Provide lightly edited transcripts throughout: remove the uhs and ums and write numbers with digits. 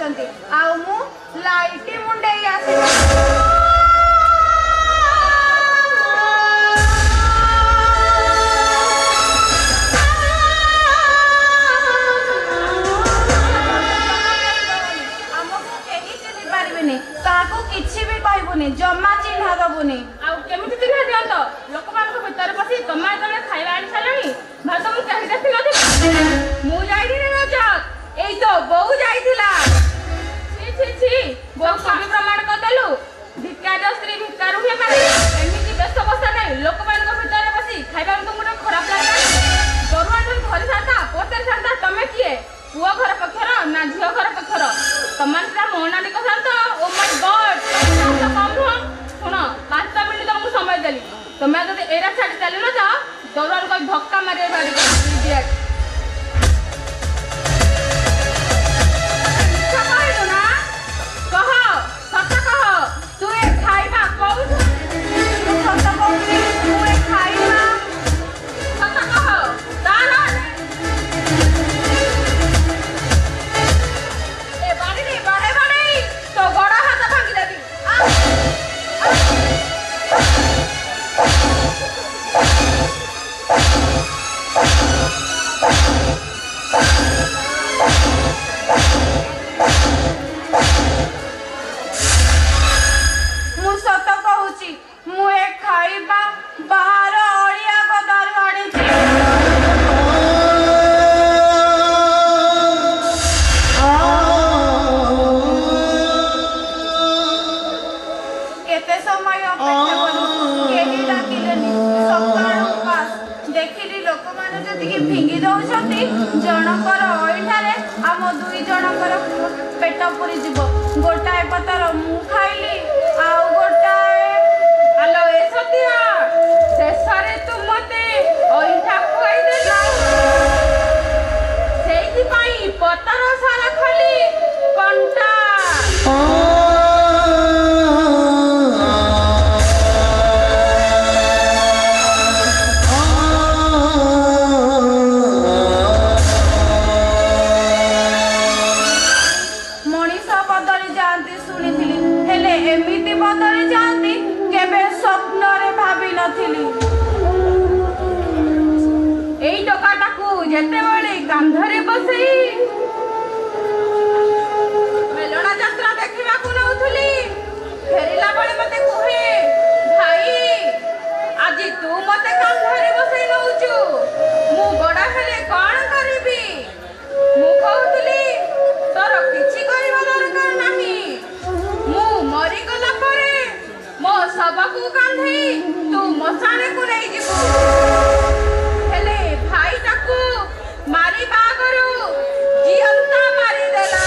आसुचंती आउ मु लाइट मुंडे आसी किसी भी कहबुनि जमा चिन्ह दबुनि केमिति चिन्ह दियंत लोक मान भीतर बसी तमा तले खाइबा आनी सालनी भात मु कहि देखि नथि मु जाइनी रे रजत एई तो बहु जाइथिला छी छी छी बहु स्वामी प्रमाण कर देलु भिकार स्त्री भिकार हुए मारे एमिति बेस बसा नै लोक मान भीतर बसी खाइबा तो मुड खराब लागला दरुआ जन घर साता पोते साता तमे किए पुआ घर पक्षर ना झियो घर पक्षर तमानटा मोहनानी कसांत ओ माय गॉड तो कम रहो सुनो 5 मिनिट तुमको समय देली तमे जदि एरा छाडी चली न जा दौरान कोई धक्का मारे बारी इडियट कहिलो ना कह सत कह तू ए खाइबा कहू सत कहूनी तू ए खाइबा सत कह ताला तो गोड़ा हाथ भांगी देबी मु सत कहूची मु ए खाइबा बाहर अड़िया गदारू आनिची केते समय अपेक्षा करू केही डाकिलेनी सकाळू पास देखिली लोक माने जतिके भिंगी दउछंती जनकर ओइठारे आम दुई जनकर पेट पुरी जीव गोटाए पतर मु खाइली आउ गोटाए हेलो ए सतिया शेषरे तू मते ओइठा खुआई देला सेइति पई पतर सारा खाली कंटा एमिति बदली जाती केबे स्वप्न रे भाबी नथिली एई टोकाटाकू जेते बेले कांधरे बसेई मेलना यात्रा देखिबा को नउथुली फेरिला बेले मते कुहे भाई आजि तू मते कांधरे बसेई नउचु मु बडा हेले कोन करिबी मु कहउतली तोर किछि करिबा दरकार नाही मु मरी गला परे मो सबकु कांधी तू मसाणे को नै जिबु हेले भाई ताकू मारी बागरू जियंता मारी देला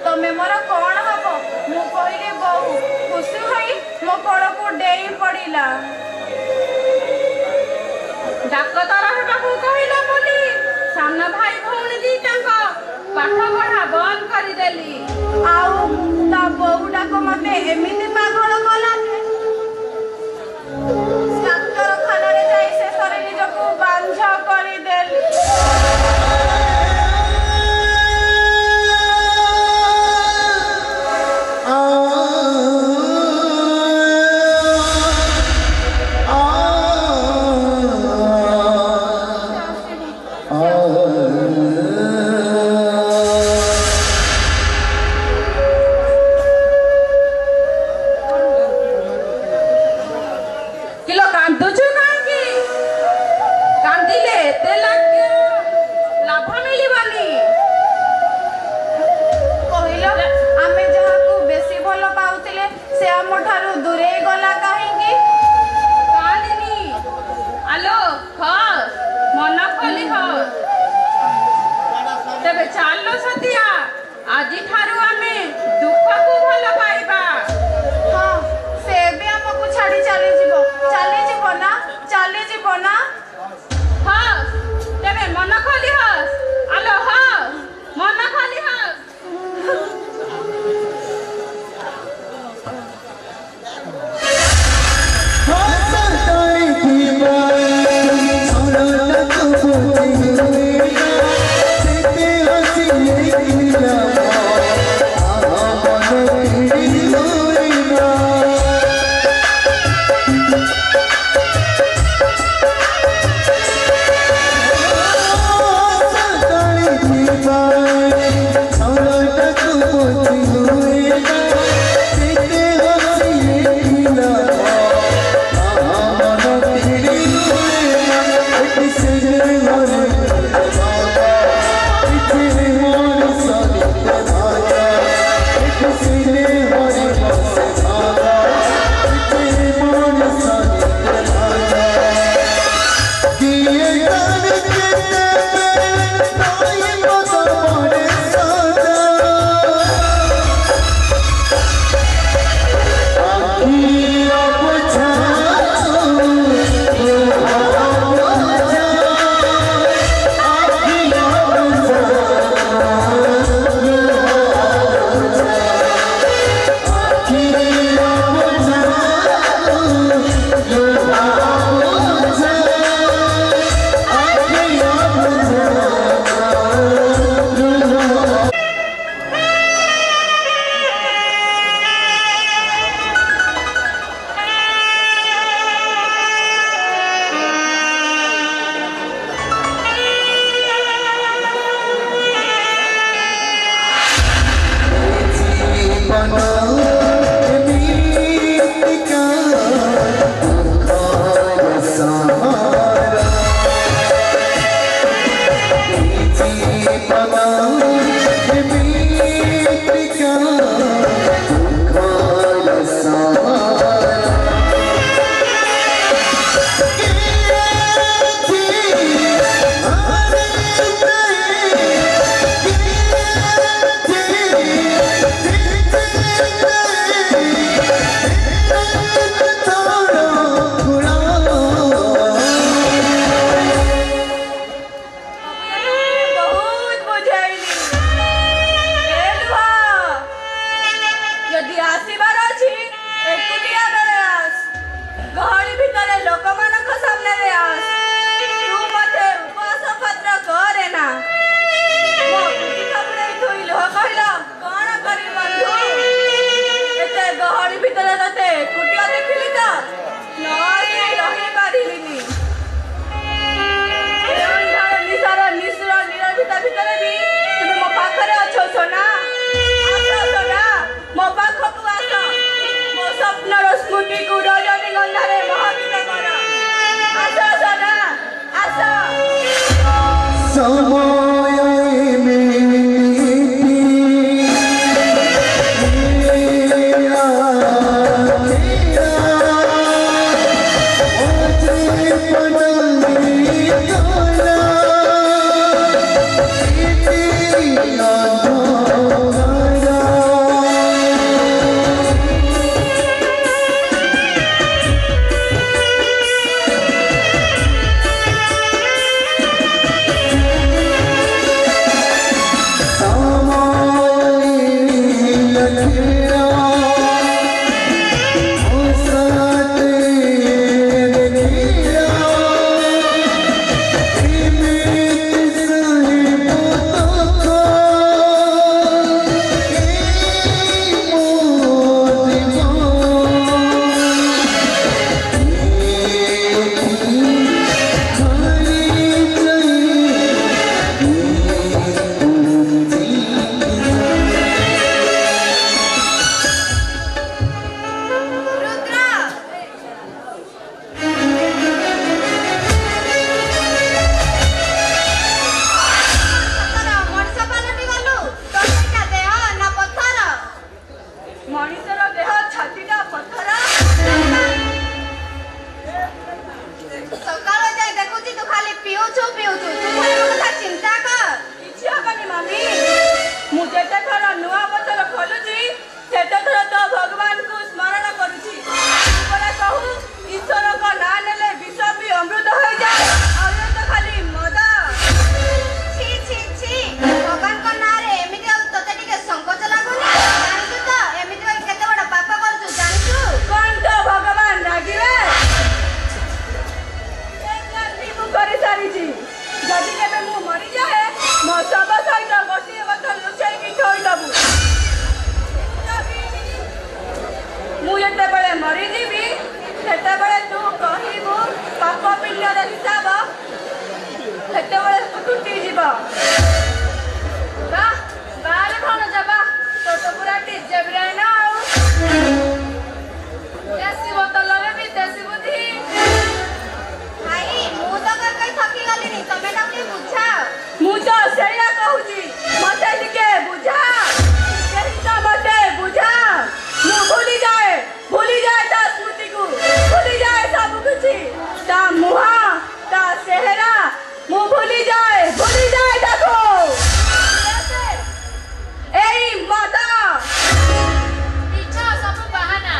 तमे मोर कौन हब मु कहली बहु खुशी होई मो कोल को डेई पड़िला डाक्तर हेबाकू कहिला बोली सामना भाई भौणी दीटांक पाठ पढ़ा बंद करी देली आउ ता बहु डाक मते एमिति पागल कला डाक्तर खाना रे जाई से सरे निजको बांझ करी देली ଯିବ ବାହାରେ କଣ ଯବା ତୋଟ ପୁରା ଡିଜେ ବ୍ରେନ୍ ଆଉ ଦେଶୀ ବୋତଲରେ ବିଦେଶୀ ବୁଦ୍ଧି ଭାଇ ମୁଁ ତ କହି ଥକି ଗଲିଣି ତମେ ତାକୁ ବୁଝାଅ ମୁଁ ତ ସେଇଆ କହୁଛି ମତେ ଟିକେ ବୁଝା ମତେ ବୁଝା ମୁଁ ଭୁଲିଯାଏ ତା ସ୍ମୃତିକୁ ଭୁଲିଯାଏ ସବୁ କିଛି ତା ମୁହଁ ତା ଚେହେରା ମୁଁ ଭୁଲିଯାଏ ତାକୁ ଏଇ ମଦ ମିଛ ସବୁ ବାହାନା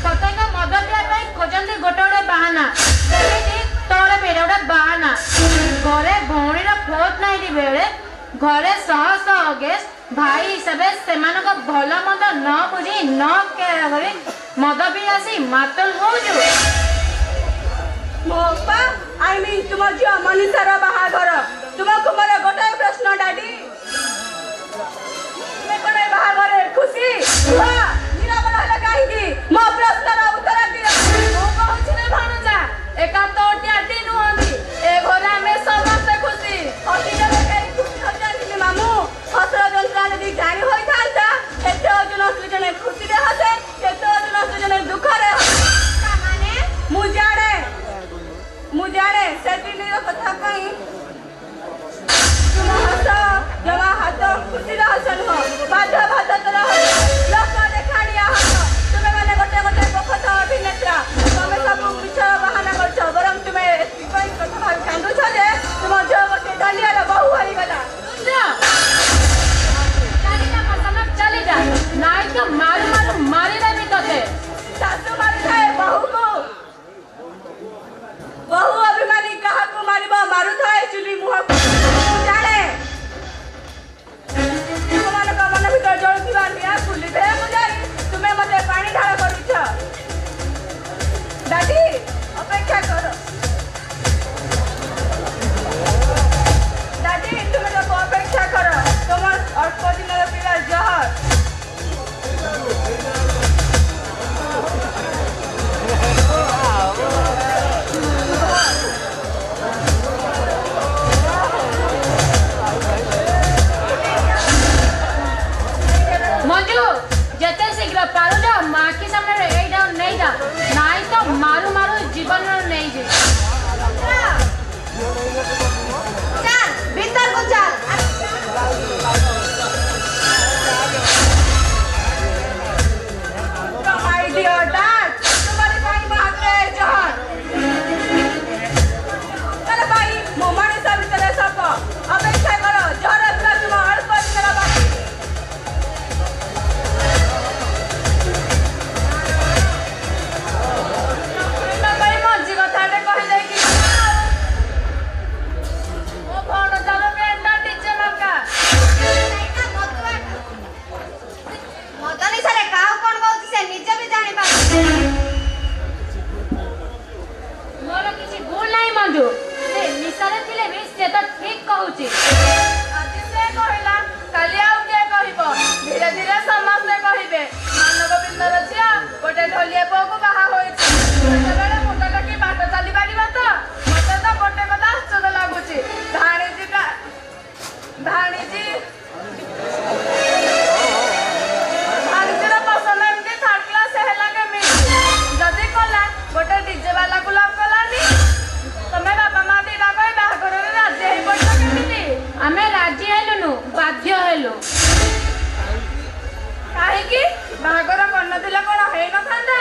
ତତେଙ୍କ ମଦ ପିଇବା ପାଇଁ ଖୋଜନ୍ତି ଗୋଟେ ବାହାନା ସେମିତି ତୋର ବି ଗୋଟେ ବାହାନା ଘରେ ଭଉଣୀର ଫୋଟ ନାହିଁ ବେଳେ ଘରେ ଶହ ଗେଷ୍ଟ ଭାଇ ହିସାବରେ ସେମାନଙ୍କ ଭଲ ମନ୍ଦ ନ ବୁଝି ନ କେୟାର କରି ମଦ ପିଇ ଆସି ମାତଲ ହଉଛୁ ମୋ ଅପା ତୁମ ଝିଅ ମନୀଷାର ବାହାଘର ତୁମକୁ ମୋର ଗୋଟାଏ ପ୍ରଶ୍ନ ଡାଡି ତୁମେ କଣ ଏ ବାହାଘରରେ ଖୁସି ନିରବ ରହିଲ କାହିଁକି ମୋ ପ୍ରଶ୍ନର ଉତ୍ତର ଦିଅ ମୁଁ କହୁଛି ନା ଭଣଜା ଏକା ତୋଟି ଆଟି ନୁହନ୍ତି ଏ ଘରେ ଆମେ ସମସ୍ତେ ଖୁସି ଅତୀତରେ କେହି ଖୁସି ହୋଇଯାଆନ୍ତିନି ମାମୁଁ ହସର ଯନ୍ତ୍ରଣା ଯଦି ଜାଣି ହୋଇଥାନ୍ତା କେତେ ଓଜନ ଆସିଲେ ଜଣେ ଖୁସିରେ ହସେ କେତେ ଓଜନ ଆସିଲେ ଜଣେ ଦୁଃଖରେ ମୁଁ ଜାଣେ ସେ ଦିନର କଥା ପାଇଁ ତୁମ ହସ ଜମା ହାତ ଖୁସିର ହସ ନୁହଁ ବାଧ ତୋର ହସ ଲୋକ ଦେଖାଣିଆ ହସ ତୁମେ ମାନେ ଗୋଟେ ପୋଖତ ଅଭିନେତ୍ରା ତମେ ସବୁ ମିଛର ବାହାନା କରୁଛ ବରଂ ତୁମେ ଏଥିପାଇଁ କଥା ଭାବି କାନ୍ଦୁଛ ଯେ ତୁମ ଝିଅ ଗୋଟେ ଦଲିଆର ବୋହୂ ହୋଇଗଲା ଚାଲିଯା ନାଇଁ ତ ମାରିଦେବି ତତେ ଶାଶୁ ମାରିଥାଏ ବୋହୂକୁ ବହୁ ଅଭିମାନୀ କାହାକୁ ମାରୁଥାଏ ଚୁଲି ମୁହଁକୁ ମୁଁ ଜାଣେ ତୁମମାନଙ୍କ ମନ ଭିତରେ ଜଳୁଥିବା ନିଆଁକୁ ଲିଭେଇବାକୁ ଯାଇ ତୁମେ ମତେ ପାଣି ଢାଳ କରୁଛ ଡାଡି ଅପେକ୍ଷା କର ଡାଡି ତୁମେ ତାକୁ ଅପେକ୍ଷା କର ତୁମ ଅଳ୍ପ ଦିନର ପିଲା ଜହର ମଞ୍ଜୁ ଯେତେ ଶୀଘ୍ର ପାରୁଛ ମା ଆଖି ସାମ୍ନାରେ ଏଇଟା ନେଇଯା ନାଇଁ ତ ମାରୁ ଜୀବନ ନେଇଯିବ ଭିତରକୁ ଅପେକ୍ଷା କର ଜହର ତୁମ ଅଳ୍ପ ଦିନର ବାକି ମଞ୍ଜି କଥାଟେ କହିଦେଇକି ମୋ ଭଣ ଚାଲ ଏଟା ଟିଚେ ଲଙ୍କା ମଦନୀ ସାରେ କାହାକୁ କଣ କହୁଛି ସେ ନିଜେ ବି ଜାଣିପାରୁଛି ମୋର କିଛି ଭୁଲ ନାହିଁ ମଞ୍ଜୁ ସେ ନିଶାରେ ଥିଲେ ବି ସେ ତ ଠିକ କହୁଛି ଆଜି ସେ କହିଲା କାଲି ଆଉ କିଏ କହିବ ଧୀରେ ଧୀରେ ସମସ୍ତେ କହିବେ ମାନଗୋବିନ୍ଦର ଝିଅ ଗୋଟେ ଢୋଲିଆ ପୁଅକୁ ବାହା ହୋଇଛି ସେତେବେଳେ ମୁଣ୍ଡ ଟେକି ବାଟ ଚାଲି ପାରିବ ତ ମତେ ତ ଗୋଟେ କଥା ଆଶ୍ଚର୍ଯ୍ୟ ଲାଗୁଛି ଭାଣିଜୀର ପସନ୍ଦ ଏମିତି ଥାର୍ଡ କ୍ଲାସ ହେଲା କେମିତି ଯଦି କଲା ଗୋଟେ ଡିଜେ ବାଲାକୁ ଲଭ୍ କଲାନି ତମେ ବାପା ମା ଦିଟା କହି ବାହାଘରରେ ରାଜି ହେଇପଡିଲ କେମିତି ଆମେ ରାଜି ହେଲୁନୁ ବାଧ୍ୟ ହେଲୁ କାହିଁକି ବାହାଘର କରିନଥିଲେ କଣ ହେଇନଥାନ୍ତା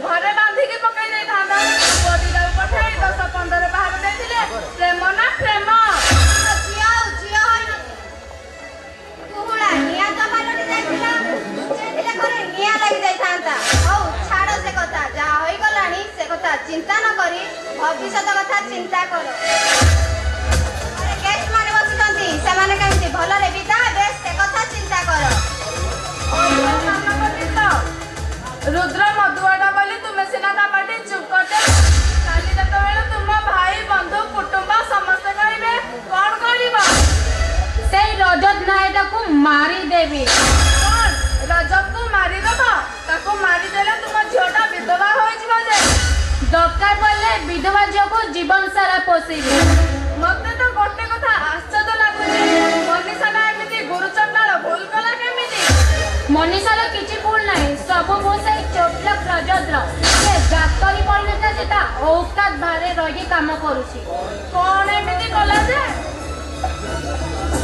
ଘରେ ବାନ୍ଧିକି ପକେଇ ଦେଇଥାନ୍ତା ପୁଅ ଦିଟାକୁ ପଠେଇ 10-15 ବାହାର ଦେଇଥିଲେ ପ୍ରେମ ନା ପ୍ରେମ चिंता न करी भविष्य कथा चिंता कर गेस्ट माने बसिଛନ୍ତି ସେମାନେ କେମିତି ଭଲରେ ବିଦା ହେବେ ସେ କଥା ଚିନ୍ତା କର रुद्र मधुआड़ा बोली तुम्हें सिना ता पाटी चुप करते काली जेतेबेले तुम भाई बंधु कुटुंब समस्त कहबे कोन करिबो सेई रजत नायटा को मारी देबी कोन रजत को मारी दबो विधवा झील जीवन सारा पोषिबी। मते तो गोटे कथा आश्चर्य लागुଛି मनीषा एमती गुरुचंडाल भूल कला केमिति। मनीषार किछि भूल नाही, सब भूल से चोटला प्रजद्र से डाक्टरी पढ़िनता जे ता औकात बारे रही काम करूछि। कौन एमती कला जे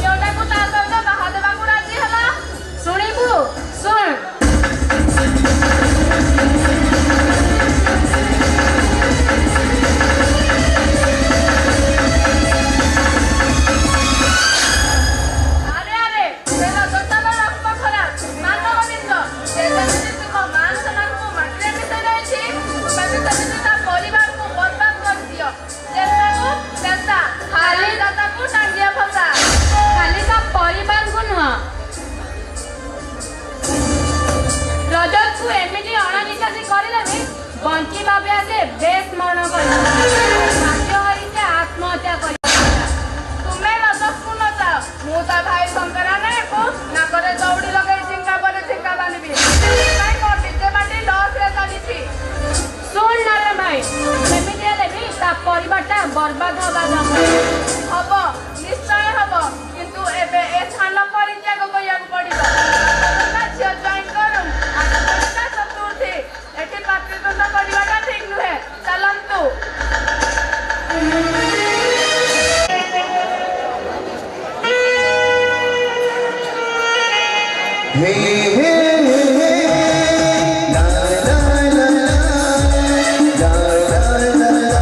जोटा को ता सहित बाहा देबा को राजी हला। शुणिबु सुन। अरे अरे तेरा गोटा बड़ा रखो खराब मानो बनिंद तेरे से तुम मान सम्मान को माटिरे मिसाई रही बाकी तभी ता परिवार को बर्बाद कर दियो। जैसा को जैसा खाली दादा को टांगिया फसा खाली का परिवार को नुआ रजत को एमिटी अणनिश्वासी करदेवी बंची भावे से बेस मरण कर भाग्य हरी से आत्महत्या कर। तुम्हें रजत को न चाओ मु ता भाई शंकरा ने को ना करे दौड़ी लगे ठिंका पर ठिंका बांधबी काई को डीजे बाटी लॉस रे चलीछि। सुन नारे भाई एमिटी हेले भी ता परिवारटा बर्बाद होगा दरकार। हब निश्चय हब किंतु एबे ए थान परित्याग करिया पड़िबो ना झियो जॉइन करूम आटा चतुर्थी एठी पात्रित्व करिवाटा ठीक नुहे चलंतु। हे हे हे ला ला ला ला ला ला ला ला ला ला।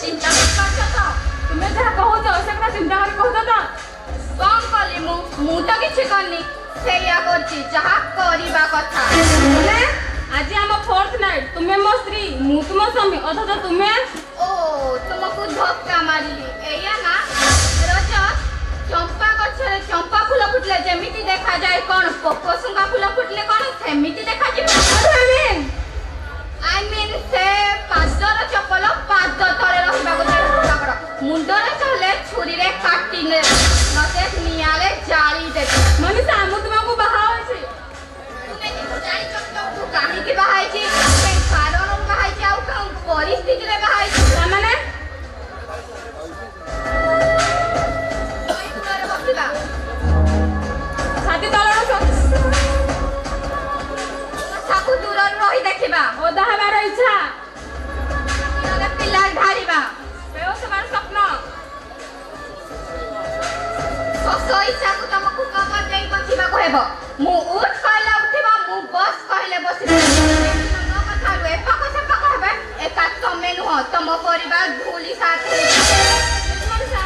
ଚିନ୍ତା କରିପାରୁଛ ତ? ତୁମେ ଯାହା କହୁଛ ସେ କଥା ଚିନ୍ତା କରି କହୁଛ ତ? କଣ କଲି ମୁଁ ତ କିଛି କରିନି। ସେଇଆ କରିଛି ଯାହା କରିବା କଥା। ବୋଲେ ଆଜି ଆମ ଫୋର୍ଥ ନାଇଟ୍, ତୁମେ ମୋ ସ୍ତ୍ରୀ ମୁଁ ତୁମ ସ୍ୱାମୀ, ଅଥଚ ତୁମେ ଓ ତୁମକୁ ଧକ୍କା ମାରିଲି ଏଇଆ ନା? ରଜ ଚମ୍ପା ଗଛରେ ଚମ୍ପା ଫୁଲ ଫୁଟିଲେ ଯେମିତି ଦେଖାଯାଏ, କଣ ପୋକଶୁଙ୍ଗା ଫୁଲ ଫୁଟିଲେ କଣ ସେମିତି ଦେଖାଯିବ? I mean ସେ ପାଦର ଚପଲ ପାଦ ତଳେ ରହିବାକୁ ଚେଷ୍ଟା କର। ମୁଣ୍ଡରେ ଚଲେ ଛୁରୀରେ କାଟି ନେ, ନଚେତ୍ ନିଆଁରେ ଜାଳି ଦେବେ। ମନୀଷା ମୁଁ ତୁମକୁ ବାହା ହୋଇଛି। ତୁମେ ଜାଣିଛ ତୁ କାହିଁକି ବାହା ହେଇଛି, କେଉଁ କାରଣରୁ ବାହା ହେଇଛି, ଆଉ କେଉଁ ପରିସ୍ଥିତିରେ ବାହା ହେଇଛି? ତାମାନେ ବସିବା ଛାତି ତଳରୁ ତାକୁ ଦୂରରୁ ରହି ଦେଖିବା। ଓଦା ହେବାର ଇଚ୍ଛା, ପିଲା ଢାଳିବା, ବେହୋସ ହେବାର ସ୍ୱପ୍ନ। ଶୋଷ ଇଚ୍ଛାକୁ ତମକୁ କବର ଦେଇ ବସିବାକୁ ହେବ। ମୁଁ ଉଠ କହିଲେ ଉଠିବ, ମୁଁ ବସ କହିଲେ ବସିବ। ମୋ କଥାରୁ ଏପାଖ ସେପାଖ ହେବେ, ଏକା ତମେ ନୁହଁ ତମ ପରିବାର ଧୂଳି ସାଥେ। ମନୀଷା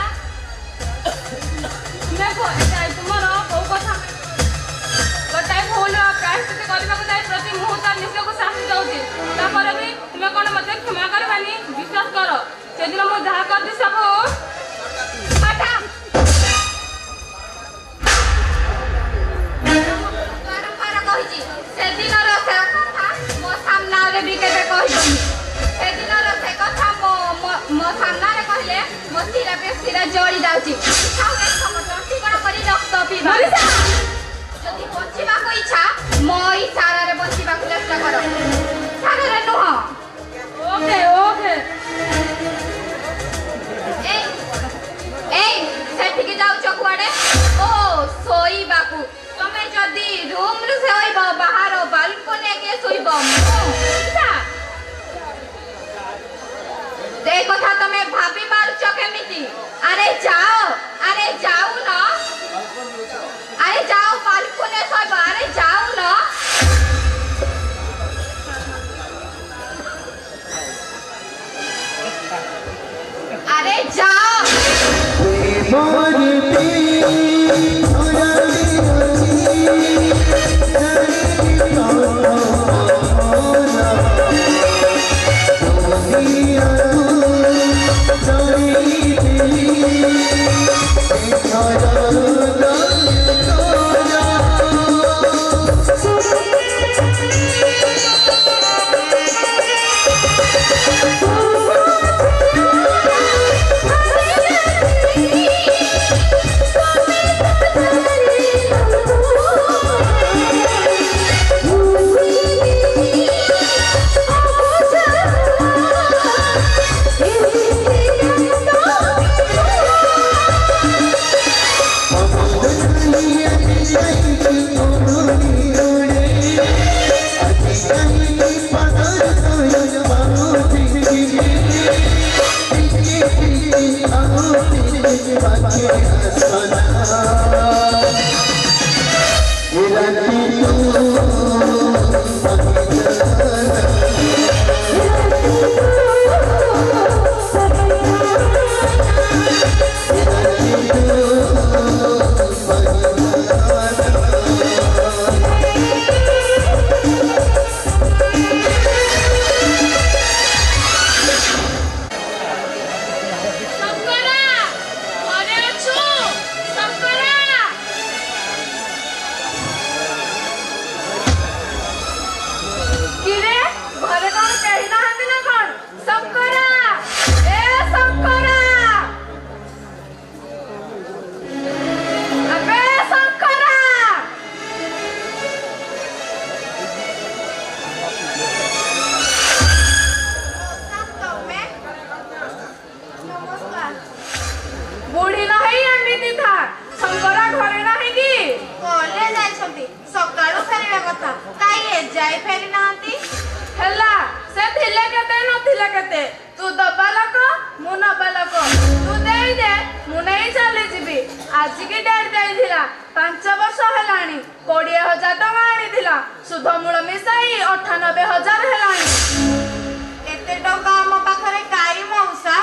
ତୁମେ ତୁମର କୋଉ କଥା ଗୋଟାଏ ଭୁଲ ପ୍ରାୟଶ୍ଚିତ କରିବାକୁ ଯାଇ ପ୍ରତି ମୁହୂର୍ତ୍ତ ନିଜକୁ ଶାସ୍ତି ଦେଉଛି, ତାପରେ ବି ତୁମେ କଣ ମୋତେ କ୍ଷମା କରିବାନି? ବିଶ୍ୱାସ କର ସେଦିନ ମୁଁ ଯାହା କରିଛି ସବୁ ବାରମ୍ବାର କହିଛି ସେଦିନର ସେ କଥା ମୋ ସାମ୍ନାରେ ବି କେବେ କହିବନି। ସେଦିନର ସେ କଥା ମୋ ସାମ୍ନାରେ କହିଲେ ମୋ ଶିରା ବେଶୀରେ ଜଳି ଯାଉଛି। ଇଚ୍ଛା ହୁଏ ତଣ୍ଟି କଣ କରି ରକ୍ତ ପିଇବା। ଯଦି ବଞ୍ଚିବାକୁ ଇଚ୍ଛା, ମୋ ଇଚ୍ଛାରେ ବଞ୍ଚିବାକୁ ଚେଷ୍ଟା କର, ଇଚ୍ଛାରେ ନୁହଁ। ଓକେ ଓକେ ଏଇ ସେଠିକି ଯାଉଛ କୁଆଡେ? ଓ ଶୋଇବାକୁ। ତମେ ଯଦି ରୁମରୁ ଶୋଇବ, ବାହାର ବାଲକୋନିରେ ଶୋଇବ। ଏ କଥା ତମେ ଭାବି ପାରୁଛ କେମିତି? ଆରେ ଯାଅ, ଆରେ ଯାଉନ, ଆରେ ଯାଅ ବାଲକୋନିରେ ଶୋଇବ, ଆରେ ଯାଉନ। আরে যাও आजिकी डेट देइथिला 5 वर्ष हेलानी 20,000 टका आनिथिला सुध मूल मिसाई 98,000 हेलानी एते टका हम पाखरे काई मौसा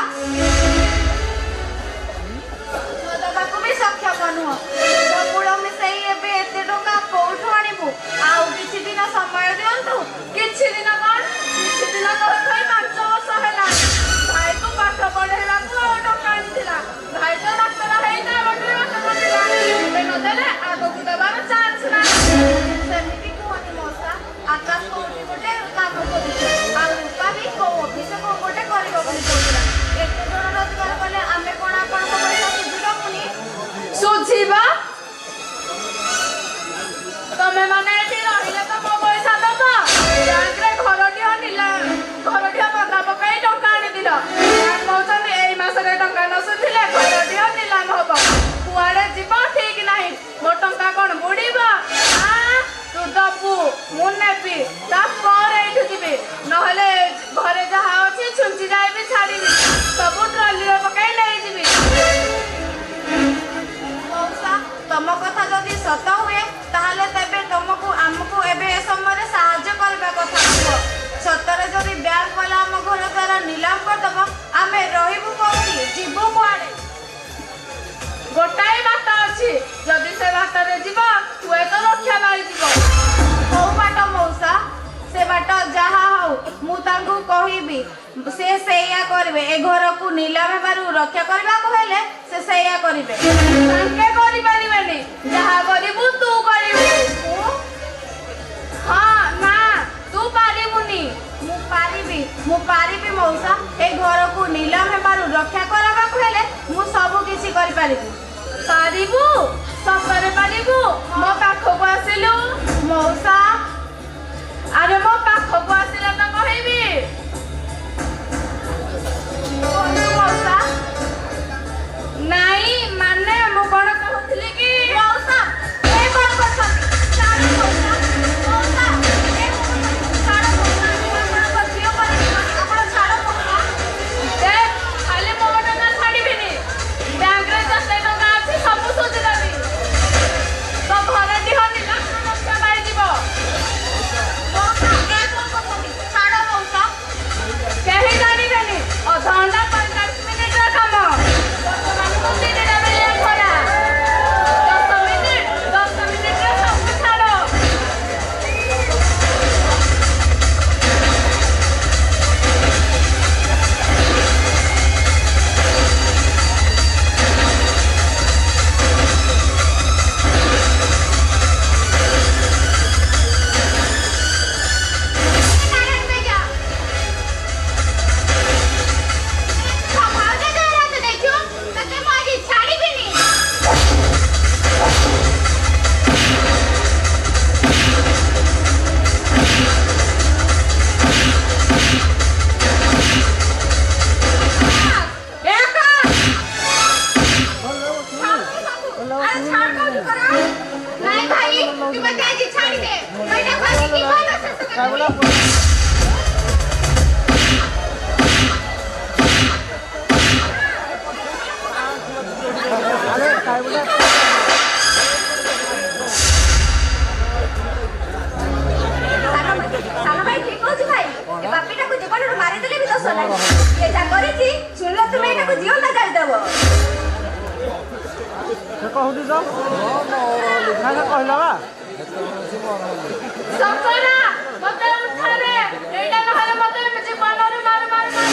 से ସେଇଆ କରିବେ। ଏ ଘରକୁ ନିଲାମ ହେବାରୁ ରକ୍ଷା କରିବାକୁ ହେଲେ ସେ ସେଇଆ କରିବେ। ତାଙ୍କେ କରିପାରିବେନି, ଯାହା କରିବୁ ତୁ କରିବୁ। ହଁ ନା ତୁ ପାରିବୁନି। ମୁଁ ପାରିବି ମଉସା। ଏ ଘରକୁ ନିଲାମ ହେବାରୁ ରକ୍ଷା କରିବାକୁ ହେଲେ ମୁଁ ସବୁ କିଛି କରିପାରିବି। ପାରିବୁ? ସତରେ ପାରିବୁ? ମୋ ପାଖକୁ ଆସିଲୁ ମଉସା। ଆରେ ମୋ ପାଖକୁ ଆସିଲେ ତ କହିବି। ମଉସା ନାଇଁ ମାନେ ମୁଁ କଣ କହୁଥିଲି କି ମଉସା ଏ କଣ କରୁଛନ୍ତି? ଛାଡ଼ ମଉସା। ମଉସା ଏ ଛାଡ଼ ମଉସା। ମୁଁ ଆପଣଙ୍କ ଝିଅ କରିବି। ଆପଣ ଛାଡ଼ ମଉସା। ଦେଖ, ଖାଲି ମୋ ଟଙ୍କା ଛାଡ଼ିବିନି। ବ୍ୟାଙ୍କରେ ଯେତେ ଟଙ୍କା ଅଛି ସବୁ ସୁଝିଦେବି। ତ ଘରେ ଦିହ ନିଲାମ ରକ୍ଷା ପାଇଯିବ। ମଉସା ଏ କଣ କରୁଛନ୍ତି? ଛାଡ଼ ମଉସା। କେହି ଜାଣିବେନି। ଅଧଘଣ୍ଟା 45 ମିନିଟର କାମ। ବର୍ତ୍ତମାନ ମୁଁ 3ଟା ବେଳିଆ ଖରା। 10 ମିନିଟରେ ସବୁ ଛାଡ଼। नारायण भैया भावना दे रहा था देखो तके मारी छाड़ी भी नहीं अरे छाड़ कौन करा? नहीं भाई तू बता जी छाड़ी दे मैंने भाई की बोलो से सानो भाई ठीक होची भाई। ए बापीटा को जीवन मारी देले भी दोष नाही। ये जा करिछि सुनलो तुमे एटा को जीवन ना जाई देबो। कहूँ तो लिखा कहला बा ଶଙ୍କରା, ମତେ ଉଠାରେ। ଏଇଟା ନହେଲେ ମତେ ଜୀବନରେ ମାର ମାର ମାର।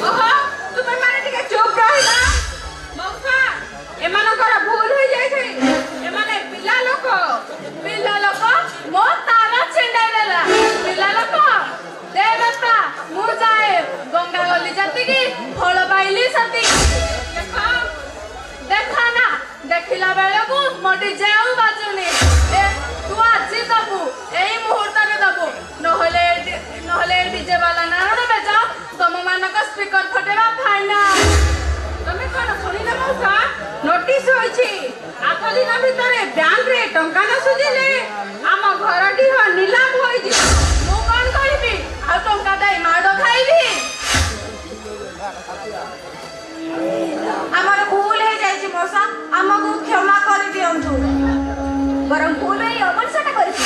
ଓହୋ, ତୁମେ ମାନେ ଟିକେ ଚୁପ୍ ରହିଲ। ମଉସା, ଏମାନଙ୍କର ଭୁଲ ହେଇଯାଇଛି। ଏମାନେ ପିଲା ଲୋକ ମୋ ତାର ଛିଣ୍ଡାଇ ଦେଲା। ପିଲା ଲୋକ ଦେ ବାପା, ମୁଁ ଯାଏ। ଗଙ୍ଗା ଗଲି ଯେତିକି ଫଳ ପାଇଲି ସେତିକି। ଦେଖ ନା, ଦେଖିଲା ବେଳକୁ ମୋ ଡିଜେ ଆଉ ବାଜୁନି। ତୁ ଆଜି ଦବୁ, ଏଇ ମୁହୂର୍ତ୍ତରେ ଦବୁ, ନହେଲେ ଏଇ ଡିଜେ ବାଲା ନାରଣ ବେଜ ତମମାନଙ୍କ ସ୍ପିକର ଫଟେଇବା ଫାଇନାଲ। ତମେ କଣ ଶୁଣିଲ ମଉସା? ନୋଟିସ ହୋଇଛି। 8 ଦିନ ଭିତରେ ବ୍ୟାଙ୍କରେ ଟଙ୍କା ନ ସୁଝିଲେ ଆମ ଘରଟି ନିଲାମ ହୋଇଯିବ। ମୁଁ କଣ କରିବି? ଆଉ ଟଙ୍କା ଦେଇ ମାଡ଼ ଖାଇବି? ଆମର ଭୁଲ ହେଇ ଯାଇଛି ମଉସା। ଆମକୁ କ୍ଷମା କରି ଦିଅନ୍ତୁ। बरम भूल है अमन सटा करिछि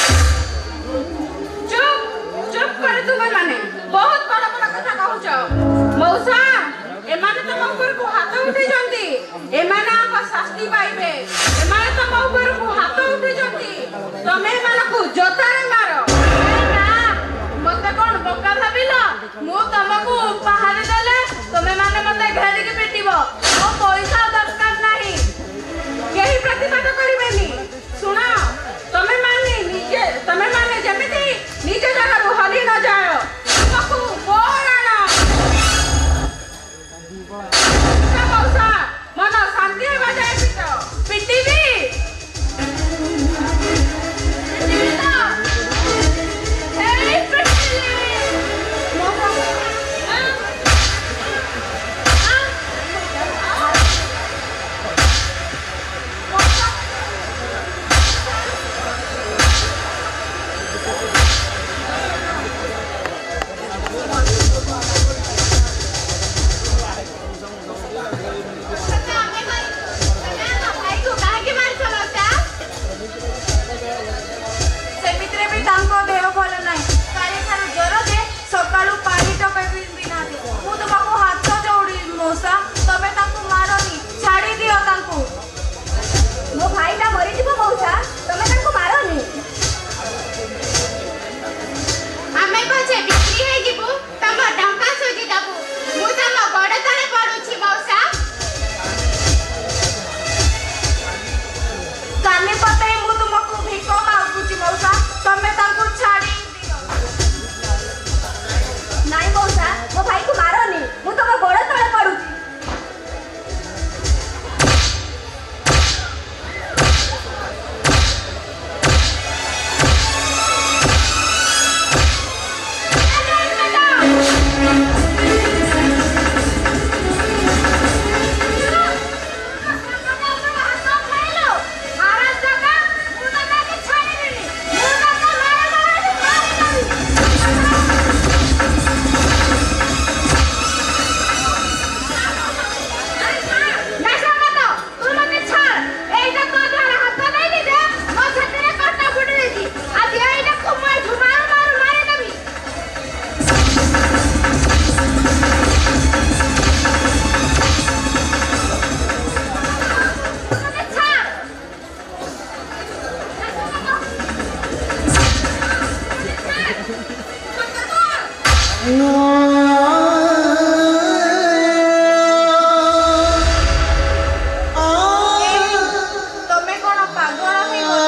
ତମେ କଣ ପାଗଳ ହେଇଗଲ?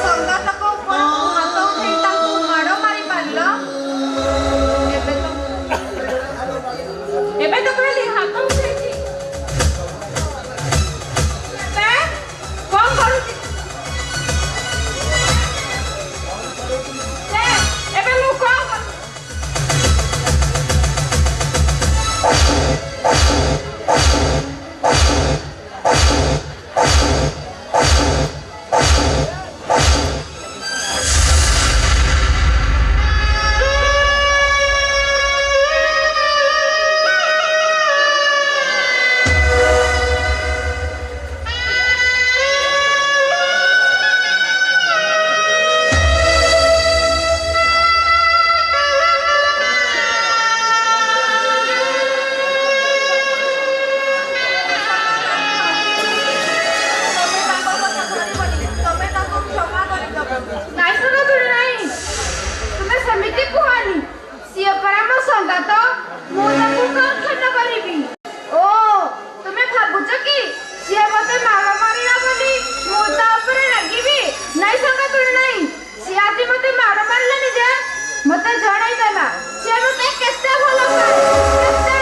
ସଙ୍ଗାତଙ୍କ ଉପରକୁ ହାତ ଉଠେଇ ତାଙ୍କୁ ମାଡ଼ ମାରି ପାରିଲ? ଏବେ ତ ଖାଲି ହାତ ଉଠେଇଛି। ଏବେ କଣ କରୁଛି? ଏବେ ମୁଁ କଣ ତମେ ତାଙ୍କୁ କ୍ଷମା କରିଦବ। ନାଇଁ ଶୁଣ ତୁଳି ନାଇଁ, ତୁମେ ସେମିତି କୁହନି। ସିଏ ପରା ମୋ ସଙ୍ଗାତ, ମୁଁ ତାକୁ କଣ କ୍ଷତ କରିବି? ଓ ତୁମେ ଭାବୁଛ କି ସିଏ ମତେ ମାଡ଼ ମାରିଲା ବୋଲି ମୁଁ ତା ଉପରେ ରାଗିବି? ନାଇଁ ସଙ୍ଗା ତୁଳି ନାଇଁ, ସିଏ ଆଜି ମତେ ମାଡ଼ ମାରିଲାନି ଯେ ମତେ ଜଣେଇ ଦେଲା ସିଏ ମତେ କେତେ ଭଲ ପାଏ, କେତେ।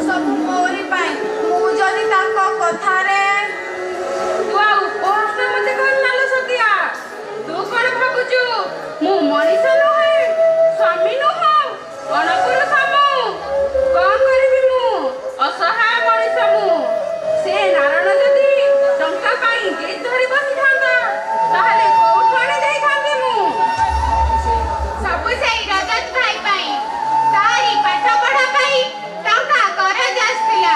ସବୁ ମୋରି ପାଇଁ। ମୁଁ ଯଦି ତାଙ୍କ କଥାରେ ମୁଁ ମଣିଷ ନୁହେଁ, ସ୍ୱାମୀ ନୁହଁ, ଅଣପୁରୁଷ ମୁଁ। କଣ କରିବି ମୁଁ? ଅସହାୟ ମଣିଷ ମୁଁ। ସେ ନାରାୟଣ ଯଦି ଟଙ୍କା ପାଇଁ ଗେଟ୍ ଧରି ବସିଥାନ୍ତା ତାହେଲେ କୋଉଠୁ ଆଣି ଦେଇଥାନ୍ତି ମୁଁ? ସବୁ ସେଇ ରଜତ ଭାଇ ପାଇଁ। ତାରି ପାଠ ପଢା ପାଇଁ ଟଙ୍କା କରଜ ଆସିଥିଲା।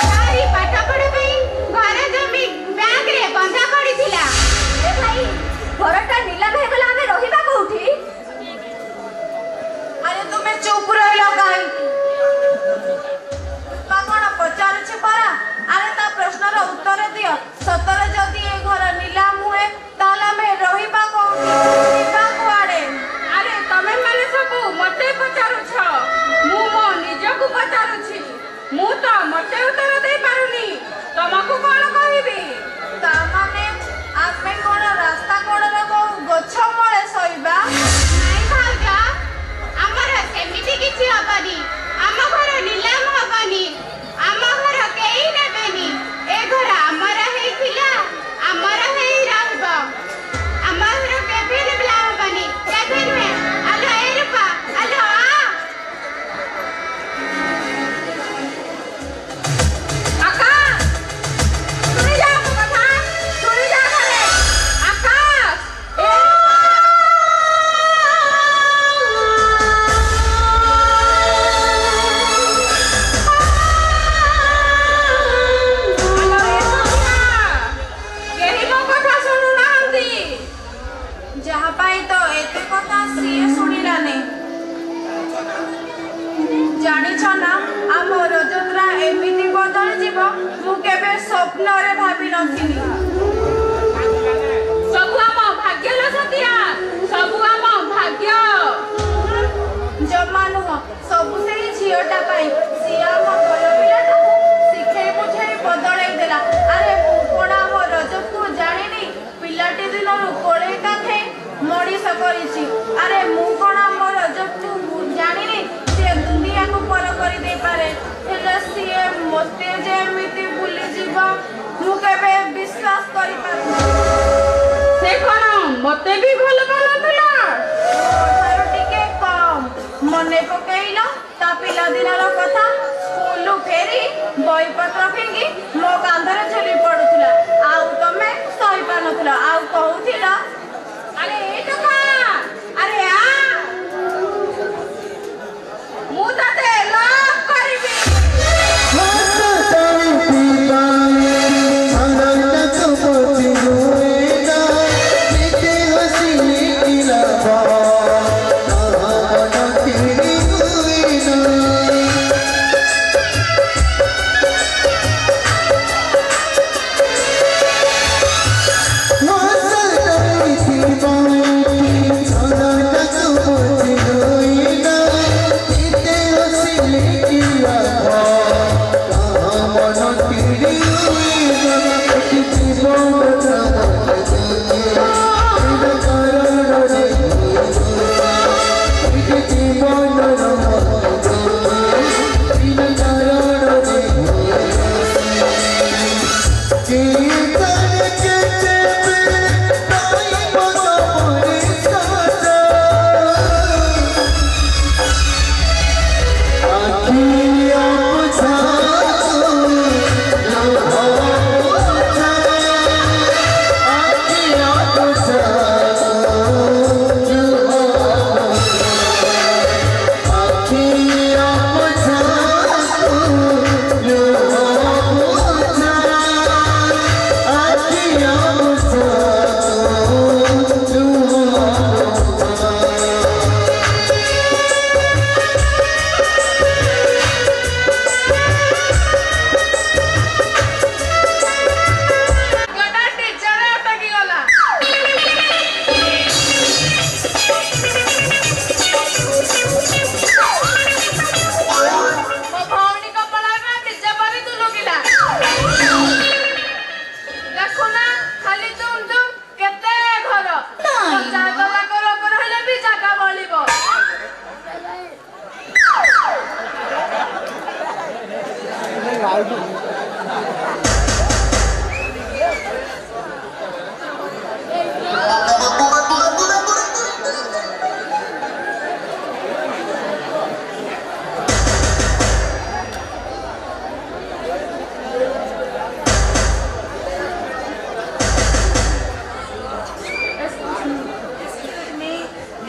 ତାରି ପାଠ ପଢା ପାଇଁ ଘର ଜମି ବ୍ୟାଙ୍କରେ ବନ୍ଧା ପଡିଥିଲା। ଏ ଭାଇ, ଘରଟା ନିଲାମ ହେଇଗଲା, ଆମେ ରହିବା କୋଉଠି? ଆରେ ତୁମେ ଚୁପ ରହିଲ କାହିଁକି? ବା କଣ ପଚାରୁଛି ପରା? ଆରେ ତା ପ୍ରଶ୍ନର ଉତ୍ତର ଦିଅ। ସତରେ ଯଦି ଏ ଘର ନିଲାମ ହୁଏ ତାହେଲେ ଆମେ ରହିବା କୋଉଠି, ଯିବା କୁଆଡେ? ଆରେ ତମେ ମାନେ ସବୁ ମତେ ପଚାରୁଛ, ମୁଁ ମୋ ନିଜକୁ ପଚାରୁଛି। ମୁଁ ତ ମତେ ଉତ୍ତର ଦେଇପାରୁନି, ତମକୁ କଣ କହିବି? ତା ମାନେ ଆମେ କଣ ରାସ୍ତା କଡର କୋଉ ଗଛ ମୂଳେ ଶୋଇବା? ନାଇଁ ଭାଉଜ, ଆମର ସେମିତି କିଛି ହବନି। ଆମ ଘର ନିଲାମ ହବନି। ଆମ ଘର କେହି ନେବେନି। ଏ ଘର ଆମର ହେଇଥିଲା, ଆମର ହେଇ ରହିବ। ଆମ ଘର କେବେ ନିଲାମ ହବନି, କେବେ ନୁହେଁ। ଆଲୋ ଏ ରୂପା, ଆଲୋ ଆ। ଆକାଶ, ଶୁଣି ଯା ମୋ କଥା, ଶୁଣି ଯା ଘରେ। ଆକାଶ, କେହି ମୋ କଥା ଶୁଣୁନାହାନ୍ତି। ଯାହା ପାଇଁ ତ ଏତେ କଥା ସିଏ ଶୁଣିଲାନି। ଜାଣିଛ ନା ଆମ ରଜତ୍ରା ଏମିତି ବଦଳିଯିବ ମୁଁ କେବେ ସ୍ୱପ୍ନରେ ଭାବିନଥିଲି। ସବୁ ଆମ ଭାଗ୍ୟ ଲୋ ସତିଆ, ସବୁ ଆମ ଭାଗ୍ୟ। ଜମା ନୁହଁ, ସବୁ ସେଇ ଝିଅଟା ପାଇଁ। ସିଏ ଆମ ଭଲ ପିଲାଟାକୁ ଶିଖେଇ ବୁଝେଇ ବଦଳେଇ ଦେଲା। ଆରେ ମୁଁ କଣ ଆମ ଆରେ ମୁଁ କଣ ଆମର ରଜକୁ ଜାଣିନି ସିଏ ଦୁନିଆକୁ ପର କରିଦେଇପାରେ ହେଲେ ସିଏ ମୋତେ ଯେ ଏମିତି ଭୁଲିଯିବ ମୁଁ କେବେ ବିଶ୍ୱାସ କରିପାରୁନି। ସେ କଣ ମତେ ବି ଭଲ ପାଉନଥିଲା? ଠାରୁ ଟିକେ କମ୍ ମନେ ପକେଇଲ ତା ପିଲାଦିନର କଥା। ସ୍କୁଲରୁ ଫେରି ବହିପତ୍ର ଫିଙ୍ଗି ମୋ କାନ୍ଧରେ ଝୁଲି ପଡୁଥିଲା ଆଉ ତମେ ସହିପାରୁନଥିଲ ଆଉ କହୁଥିଲ ଆରେ ଏଇଟା କଣ? ଆରେ ଆ ମୁଁ ତତେ ଲଭ୍ କରିବି।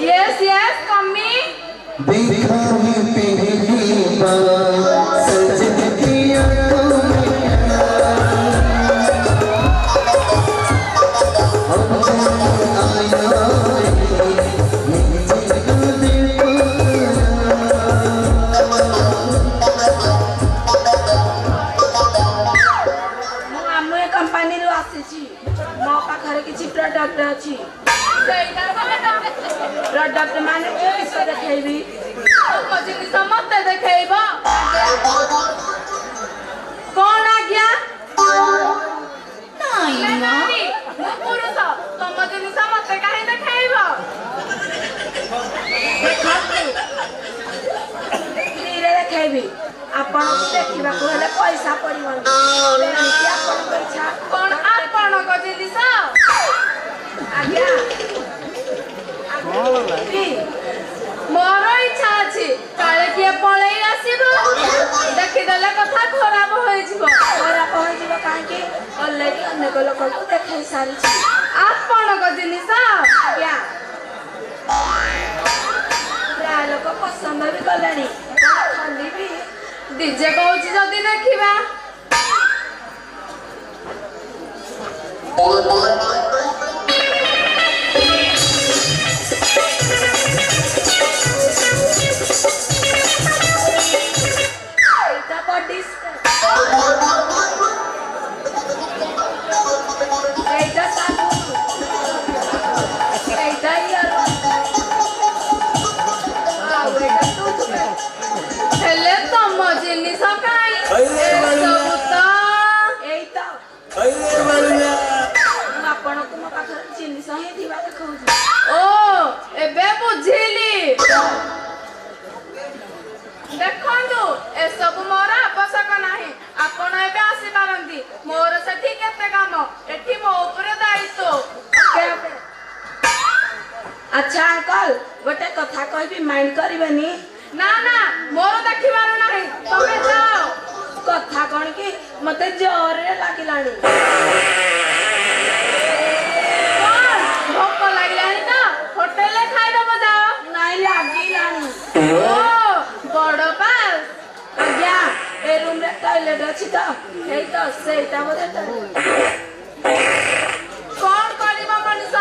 Yes, yes, come in. देखा है पहली बार सजन किया कंपनी आसी मो पाखे किसी प्रोडक्ट अच्छी प्रोडक्ट माने किस देखैबी जिनिस मते देखैब कौन आ गया पुरुष तुम जिनिस मते काहे देखैब धीरे देखैबी आपण देखिबा को हेले पैसा पड़िबन तेणिक आपण इच्छा कौन आपण को जिनिस आज्ञा मोर इच्छा अच्छी काले किए पलई आसब देखीदे कथा खराब हो कहीं अलरेडी अनेक लोक को देख सारी आपण को जिनिस आज्ञा प्राय लोक पसंद भी कले खाली भी डीजे कहूँ जदि देखा हेले तुम जिनिस कहीं କହିବି ମାଇଣ୍ଡ କରିବେନି। ନା ନା ମୋର ଦେଖିବାର ନାହିଁ, ତମେ ଯାଅ। କଥା କଣ କି ମତେ ଜୋରରେ ଲାଗିଲାଣି। କଣ ଭୋକ ଲାଗିଲାଣି ତ ହୋଟେଲରେ ଖାଇଦବ ଯାଅ। ନାଇଁ ଲାଗିଲାଣି। ଓ ବଡ ପାସ୍। ଆଜ୍ଞା ଏ ରୁମରେ ଟଏଲେଟ ଅଛି ତ, ଏଇ ତ ସେଇଟା ବୋଧେ କଣ କରିବ ମଣିଷ,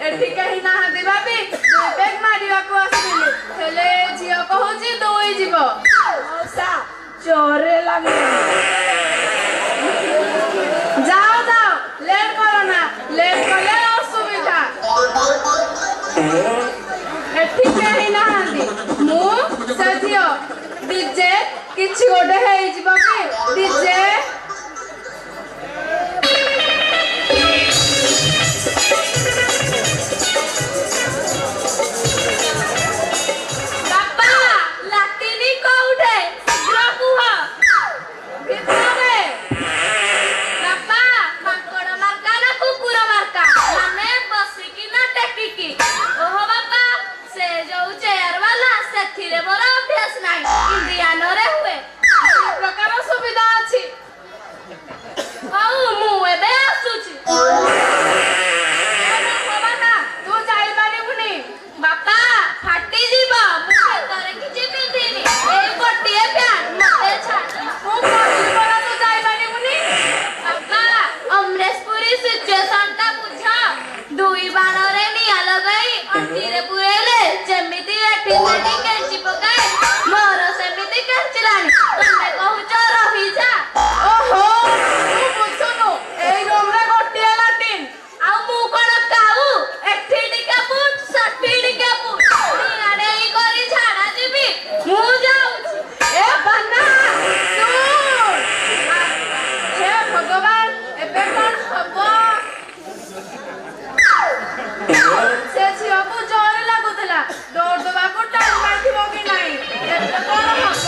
ଏଠି କେହି ନାହାନ୍ତି ଭାବି ଦୁଇ ବେଗ ମାରିବାକୁ ଆସିଥିଲି, ହେଲେ ଝିଅ କହୁଛି ଦୁଇ ଯିବ। ମଉସା ଜୋରରେ ଲାଗିଲାଣି। ଯାଅ ଯାଅ, ଲେଟ୍ କର ନା, ଲେଟ୍ କଲେ ଅସୁବିଧା। ଏଠି କେହି ନାହାନ୍ତି, ମୁଁ ସେ ଝିଅ। ଡିଜେ କିଛି ଗୋଟେ ହେଇଯିବ କି ଡିଜେ? ବାପା ଲାଟିନି କୋଉଠେ ଶୀଘ୍ର କୁହ। ଭିତରେ ବାପା ମାଙ୍କଡ ମାର୍କା ନା କୁକୁର ମାର୍କା, ମାନେ ବସିକି ନା ଟେକିକି? ଓହୋ ବାପା ସେ ଯୋଉ ଚେୟାର ବାଲା, ସେଥିରେ ମୋର ଅଭ୍ୟାସ ନାହିଁ, ଇଣ୍ଡିଆନରେ ହୁଏ। ଦୁଇ ପ୍ରକାର ସୁବିଧା ଅଛି। ହଉ ମୁଁ ଏବେ ଆସୁଛି। ନା ତୁ ଯାଇପାରିବୁନି। ବାପା ଫାଟିଯିବ, ମୁଁ ଭିତରେ କିଛି ପିନ୍ଧିନି, ଏଇ ଗୋଟିଏ ପ୍ୟାଣ୍ଟ, ମତେ ଛାଡ। ମୁଁ କହିଲି ପରା ତୁ ଯାଇପାରିବୁନି। ବାପା ଅମରେଶପୁରୀ ସିଚୁଏସନଟା ବୁଝ। ଦୁଇ ବାଣରେ ନିଆଁ ଲଗାଇ ଅଣ୍ଟିରେ ପୁରେଇଲେ ଯେମିତି ଏଠି ସେଠି କେଞ୍ଚି ପକାଏ, ମୋର ସେମିତି କେଞ୍ଚିଲାଣି। ତମେ କହୁଛ ରହିଯା। ଓହୋ ତୁ ବୁଝୁନୁ, ଏଇ ରୁମରେ ଗୋଟିଏ ଲାଟିନ୍। ଆଉ ମୁଁ କଣ କାଉ? ଏଠି ଟିକେ ପୁଟ ସେଠି ଟିକେ ପୁଟ, ନିଆଁ ଡେଇଁ କରି ଝାଡା ଯିବି। ମୁଁ ଯାଉଛି। ଏ ବାନା ଶୁଣ। ହେ ଭଗବାନ, ଏବେ କଣ ହବ? ସେ ଝିଅକୁ ଜୋର ଲାଗୁଥିଲା, ଦୌଡ଼ ଦେବାକୁ ଟାଇମ୍ ପାଇଥିବ କି ନାହିଁ, ଏବେ କଣ ହବ?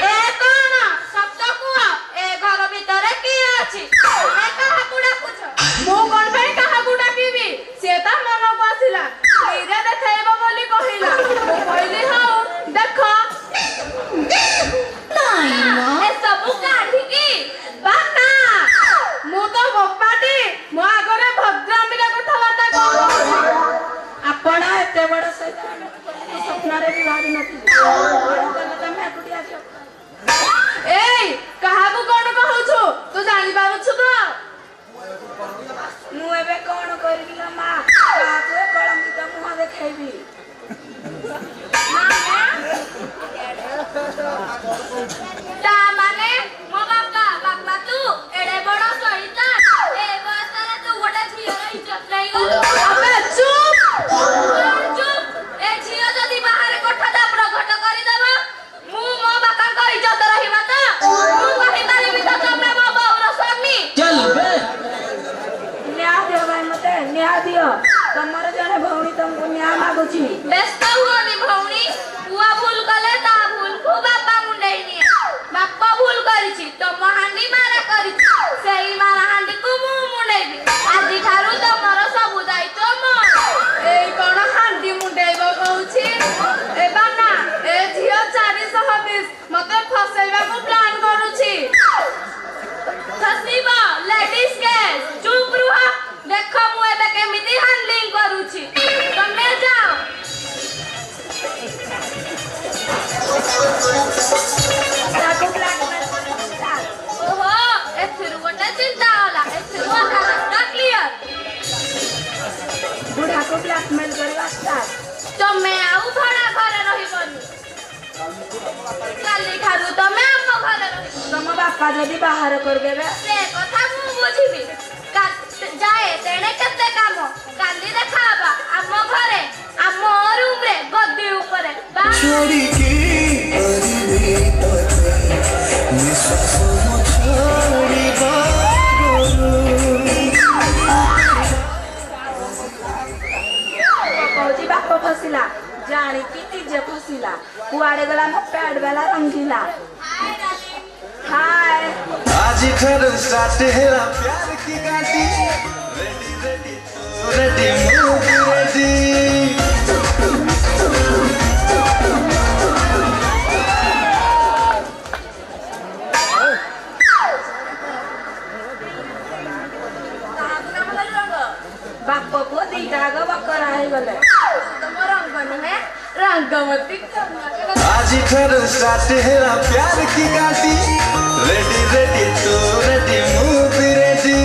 ଏ କଣ? ଶବ୍ଦ କୁହ। ଏ ଘର ଭିତରେ କିଏ ଅଛି? ତମେ କାହାକୁ ଡାକୁଛ? ମୁଁ କଣ ପାଇଁ କାହାକୁ ଡାକିବି? ସେ ତା ମନକୁ ଆସିଲା, ଧୀରେ ଦେଖେଇବ ବୋଲି କହିଲା। ମୁଁ କହିଲି ହଉ ଦେଖ। ଏସବୁ କାଢିକି ବାନା, ମୁଁ ତ ବୋପାଟି, ମୋ ଆଗରେ ଭଦ୍ରାମିରେ କଥାବାର୍ତ୍ତା କରୁଛି। ଆପଣ ଏତେ ବଡ ସହିତ ସ୍ୱପ୍ନରେ ବି ଭାବି ନଥିଲି। ତମେ ଏକୁଟିଆ ଝିଅ। ଏଇ କାହାକୁ କଣ କହୁଛୁ ତୁ ଜାଣିପାରୁଛୁ ତ? ମୁଁ ଏବେ କଣ କରିବି ଲୋ ମା? କାହାକୁ ଏ କଳଙ୍କିତ ମୁହଁ ଦେଖେଇବି? ତା ମାନେ ମୋ ବାପା ତୁ ଏଡେ ବଡ ଶଇତାନ, ଏ ବୟସରେ ତୁ ଗୋଟେ ଝିଅର ଇଜ୍ଜତ ନେଇଗଲୁ। ଆବେ ଚୁପ୍। ଚୁପ୍। ଏ ଝିଅ ଯଦି ବାହାରେ କଥା ପ୍ରଘଟ କରିଦବ, ମୁଁ ମୋ ବାପାଙ୍କ ଇଜ୍ଜତ ରହିବ ତ? ମୁଁ କହିପାରିବି ତ ତମେ ମୋ ବୋଉର ସ୍ୱାମୀ? ନ୍ୟାୟ ଦିଅ ଭାଇ, ମତେ ନ୍ୟାୟ ଦିଅ। ତମର ଜଣେ ଭଉଣୀ ତମକୁ ନ୍ୟାୟ ମାଗୁଛି। ବ୍ୟସ୍ତ ହୁଅନି ଭଉଣୀ, ପୁଅ ଭୁଲ କଲେ ତା ଭୁଲକୁ ବାପା ମୁଣ୍ଡେଇ ନିଏ। ବାପ ଭୁଲ କରିଛି, ତମ ହାଣ୍ଡି ମାରା କରିଛି, ସେଇ ମାରା ହାଣ୍ଡିକୁ ମୁଁ ମୁଣ୍ଡେଇବି। ଆଜିଠାରୁ ତମର ସବୁ ଦାୟିତ୍ୱ ମୋର। ଏଇ କଣ ହାଣ୍ଡି ମୁଣ୍ଡେଇବ କହୁଛି? ଏ ବାନା, ଏ ଝିଅ 420 ମତେ ଫସେଇବାକୁ ପ୍ଲାନ୍ କରୁଛି। ଖସିବ ଲେଡିଜ କେସ୍। ଚୁପ୍ ରୁହ, ଦେଖ ମୁଁ ଏବେ କେମିତି ହ୍ୟାଣ୍ଡଲିଂ କରୁଛି। ତମେ ଯାଅ। ତାକୁ blackmail କରୁଛି। ଓହୋ ଏଥିରୁ ଗୋଟେ ଚିନ୍ତା ହେଲା, ଏଥିରୁ ଅଧା ରାସ୍ତା କ୍ଲିୟର। ବୁଢାକୁ ବ୍ଲାକମେଲ କରିବା ଷ୍ଟାର୍ଟ। ତମେ ଆଉ ଭଡା ଘରେ ରହିବନି, କାଲିଠାରୁ ତମେ ଆମ ଘରେ ରହିବ। ତମ ବାପା ଯଦି ବାହାର କରିଦେବେ? ସେ କଥା ମୁଁ ବୁଝିବି। ଯାଏ ତେଣେ କେତେ କାମ। କାଲି ଦେଖାହବା ଆମ ଘରେ, ଆମ ରୁମରେ, ଗଦି ଉପରେ। छोड़ी के परिवे तोते निश्वास म छोड़ी बागोरु କହୁଛି ବାପ ଫସିଲା, ଜାଣିକି ନିଜେ ଫସିଲା। କୁଆଡେ ଗଲା ମୋ ପ୍ୟାଡ ବାଲା ରଙ୍ଗିଲା। हाय आज घर स्टार्ट है प्यार की गाड़ी ready ready ready move ready बाप को दीटा गो बकर आइ गले तुम रंग नुहे रंगवती आज घर स्टार्ट है प्यार की गाड़ी रेडी रेडी तो रेडी मूव रेडी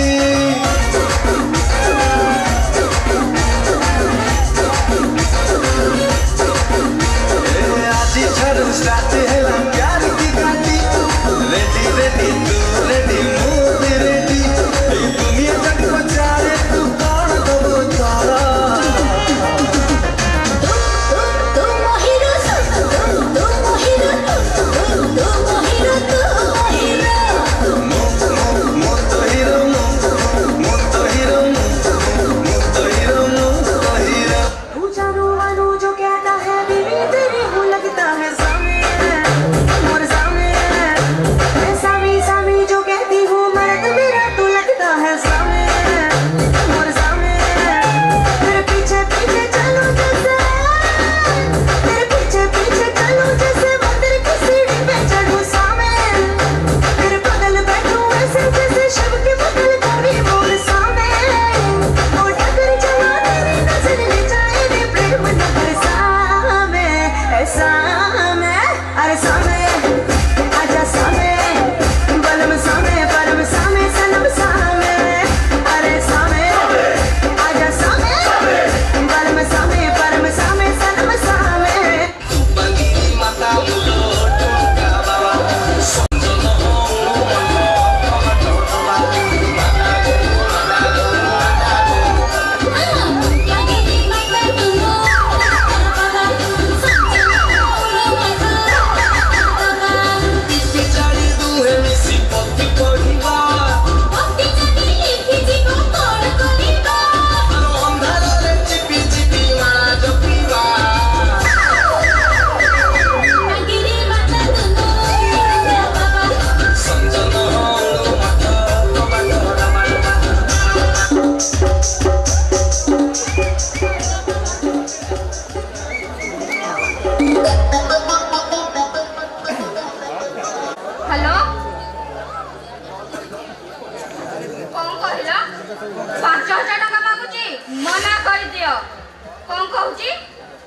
आज घर स्टार्ट है प्यार की गाड़ी रेडी रेडी तो रेडी मूव रेडी दुनिया तक पहुंचाए तू कौन दबो तारा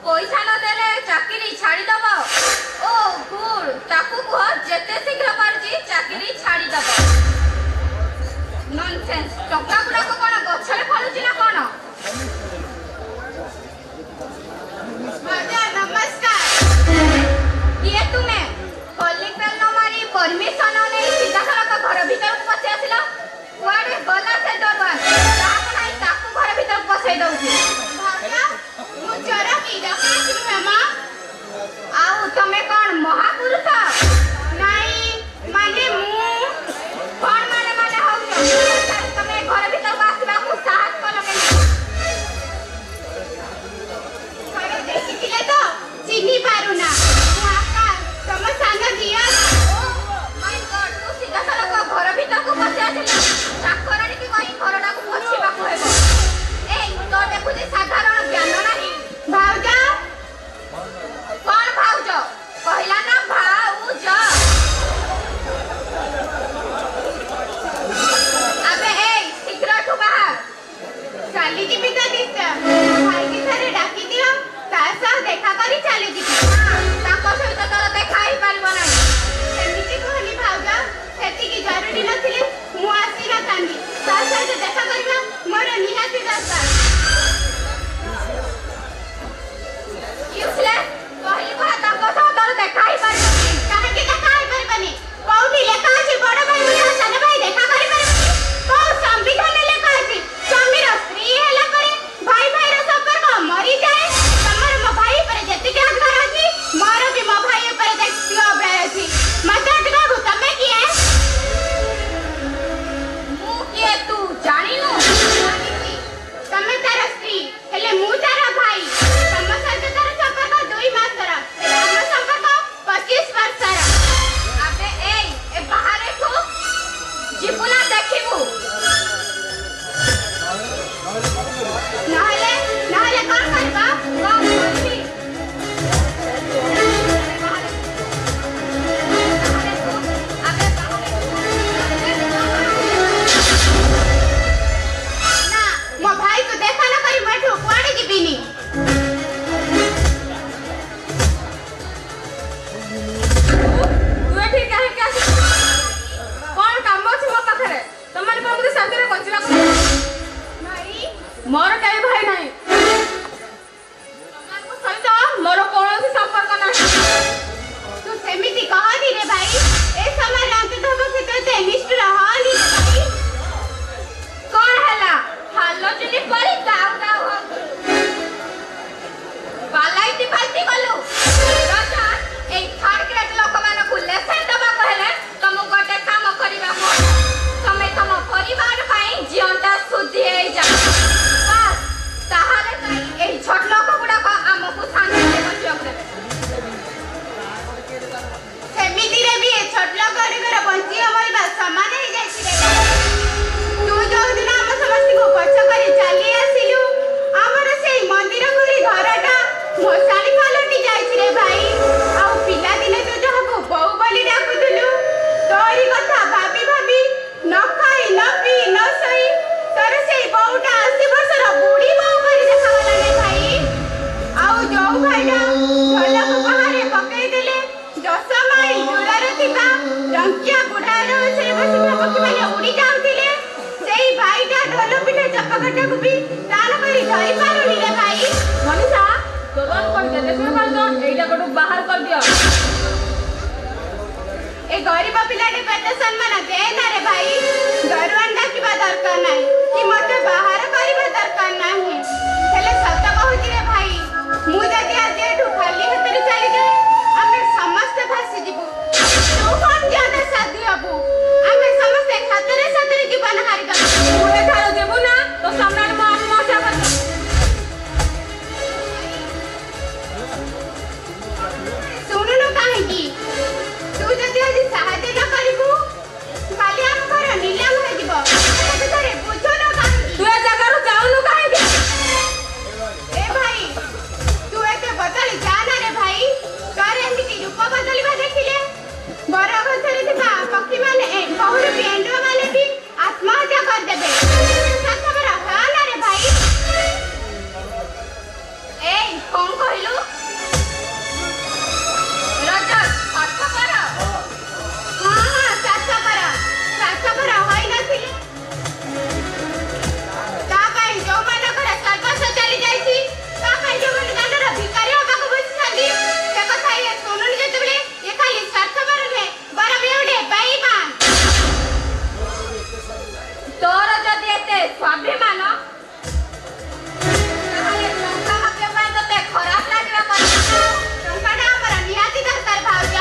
पैसा न देले चाकरी छाड़ी दब ओ गुड़ ताकू कह जेते शीघ्र पारजी चाकरी छाड़ी दब नॉनसेंस टक्का गुड़ा को कोन गछले फलुची ना कोन मजा नमस्कार किए तुमे कॉलिंग बेल न मारी परमिशन नै सीधा सड़क घर भीतर पसे आसिला कुआडे गला से दरबार ताक नाही ताकू घर भीतर पसे दउची भाग्या मुचरा की डकाती मामा आउ तमे कोन महापुरुष नाही माने मु कोन माने हो तमे घर भीतर आसीबा को साहस कलो के এই ছোট লোক গুড়াକ ଆମକୁ ଶାନ୍ତିରେ ବଞ୍ଚିବାକୁ ଦେବେ। ସେମିତିରେ ବି ଏ ଛୋଟ ଲୋକଙ୍କର ବଞ୍ଚିବା ମରିବା ସମାନ ହେଇଯାଇଛି ରେ। ତୁ ଯୋଉଦିନ ଆମ ସମସ୍ତଙ୍କୁ ପଛ କରି ଚାଲି ଆସିଲୁ ଆମର ସେଇ ମନ୍ଦିର ଘରି ଘରଟା ମଶାଣି ପାଲଟି ଯାଇଛି ରେ ଭାଇ। ଆଉ ପିଲାଦିନେ ତୁ ଯାହାକୁ ବୋଉ ବୋଲି ଡାକୁଥିଲୁ ତୋରି କଥା ଭାବି ଭାବି ନ ଖାଇ ନ ପିଇ ନ ଶୋଇ ତୋର ସେଇ ବୋଉଟା 80 ବର୍ଷର ବୁଢୀ ବୋଉ କରି ଦେଖାଗଲା ରେ ଭାଇ। ଆଉ ଯୋଉ ଭାଇଟା ଢୋଲକୁ ବାହାରେ ପକେଇଦେଲେ 10 ମାଇଲ ଦୂରରେ ଥିବା ରଙ୍କିଆ ବୁଢାର ବସରେ ବସିଥିବା ପକ୍ଷୀମାନେ ଉଡି ଯାଉଥିଲେ ସେଇ ଭାଇଟା ଢୋଲ ପିଠା ଚପକଟାକୁ ବି ଟାଣ କରି ଧରି ପାରୁନି ରେ ଭାଇ। ମନୀଷା ତୋର କହିଦେ ଦେଖିବ କାରଣ ଏଇଟା ଗୋଟୁ ବାହାର କରିଦିଅ। ଏ ଗରିବ ପିଲାଟି ଏତେ ସମ୍ମାନ ଦେ ନା ରେ ଭାଇ। ଦରୱାନ ଡାକିବା ଦରକାର ନାହିଁ କି ମତେ ବାହାର କରିବା ଦରକାର ନାହିଁ। ହେଲେ ସତ କହୁଛି ରେ ଭାଇ ମୁଁ ଯଦି ଆଜି ଏଠୁ ଖାଲି ହାତରେ ଚାଲିଯାଏ ଆମେ ସମସ୍ତେ ଭାସିଯିବୁ। ତୁ କଣ ଜାଣେ ସାଥୀ ହବୁ ଆମେ ସମସ୍ତେ ସାଥରେ ସାଥରେ ଜୀବନ ହାରିଦବୁ। ତୁ ଏଠାରୁ ଯିବୁ ନା ତୋ ସାମ୍ନାରେ ମୋ ଆତ୍ମହତ୍ୟା କରିଦେବି। ଶୁଣୁନୁ କାହିଁକି ତୁ ଯଦି ଆଜି ସାହାଯ୍ୟ ନ କରିବୁ କାଲି ଆମ ଘର ନିଲାମ ହେଇଯିବ। ଥରେ ବୁଝୁନୁ କାହିଁକି ତୁ ଏ ଜାଗାରୁ ଯାଉନୁ କାହିଁକି? ଏ ଭାଇ ତୁ ଏତେ ବଦଳି ଯା ନା ରେ ଭାଇ। ତୋର ଏମିତି ରୂପ ବଦଳିବା ଦେଖିଲେ ବର ଗଛରେ ଥିବା ପକ୍ଷୀମାନେ ବହୁରୂପୀ ଏଣ୍ଡୁଅମାନେ ବି ଆତ୍ମହତ୍ୟା କରିଦେବେ। ସାତବର ହଁ ନା ରେ ଭାଇ। এই କଣ କହିଲୁ? ରଜତ ଅର୍ଥକର ହଁ ହଁ ସାତବର ହୋଇନଥିଲେ ତା ପାଇଁ ଯୋଉମାନଙ୍କର ସର୍ବସ୍ୱ ଚାଲି ଯାଇଛି ତା ପାଇଁ ଯୋଉମାନେ ଦାଣ୍ଡର ଭିକାରୀ ହବାକୁ ବସିଛନ୍ତି ସେ କଥା ଇଏ ଶୁଣୁନି ଯେତେବେଳେ ଇଏ ଖାଲି ସ୍ୱାର୍ଥପର ନୁହେଁ ବରଂ ଇଏ ଗୋଟେ ବେଇମାନ। ତୋର ଯଦି ଏତେ ସ୍ୱାଭିମାନ ତାହେଲେ ଟଙ୍କା ମାପିବା ପାଇଁ ତତେ ଖରାପ ଲାଗିବା କଥା। ଟଙ୍କାଟା ଆମର ନିହାତି ଦରକାର ଭାଉଜ।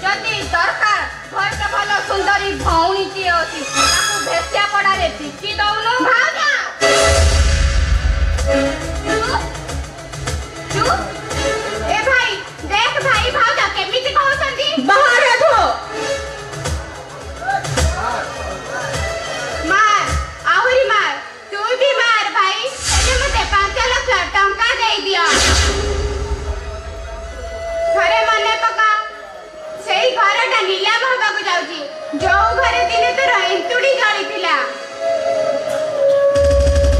ଯଦି ଦରକାର ଘରଟେ ଭଲ ସୁନ୍ଦରୀ ଭଉଣୀଟିଏ ଅଛି ତାକୁ ଭେସିଆ ପଡାରେ ବିକି ଦଉନୁ। ଭାଉଜ ଚୁପ୍ ଏ ଭାଇ ଦେଖ ଭାଇ ଭାଉଜ କେମିତି କହୁଛନ୍ତି। ବାହାର ଏଠୁ। ମାର ଆହୁରି ମାର ତୁ ବି ମାର ଭାଇ। ହେଲେ ମତେ 5 ଲକ୍ଷ ଟଙ୍କା ଦେଇଦିଅ। ଥରେ ମନେ ପକା ସେଇ ଘରଟା ନିଲାମ ହବାକୁ ଯାଉଛି ଯୋଉ ଘରେ ଦିନେ ତୋର ଏନ୍ତୁଡି ଜଳିଥିଲା।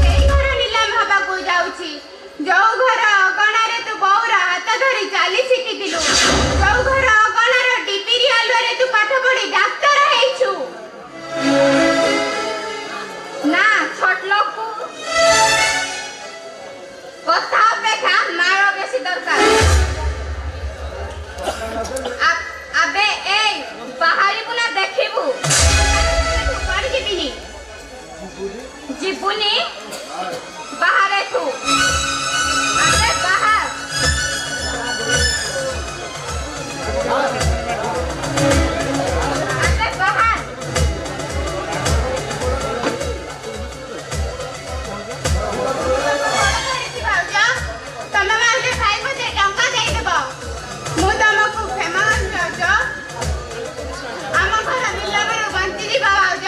ସେଇ ଘର ନିଲାମ ହବାକୁ ଯାଉଛି ଯୋଉ ଘର ଅଗଣାରେ ତୁ ବୋଉର ହାତ ଧରି ଚାଲି ଶିଖିଥିଲୁ। ଯୋଉ ଘର ଅଗଣାର ଡିବିରି ଆଲୁଅରେ ତୁ ପାଠ ପଢି ଡାକ୍ତର ହେଇଛୁ। ନା ছোট লোক কথা অপেক্ষা মার বেশি দরকার। আবে এই বাহারিবু না দেখিবু? କୁଆଡେ ଯିବିନି ଯିବୁନି ବାହାରେ ତୁ। ଆବେ ବାହାର ଆବେ ବାହାର। ଭାଉଜ ତମେ ମାନେ ଭାଇ ମତେ ଟଙ୍କା ଦେଇଦେବ ମୁଁ ତମକୁ କ୍ଷମା କରିବି ଭାଉଜ। ଆମ ଘର ନିଲାମରୁ ବଞ୍ଚିଯିବ ଭାଉଜ।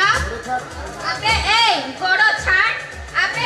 ଆବେ এই ଗୋଡ଼ ଛାଡ଼। ଆବେ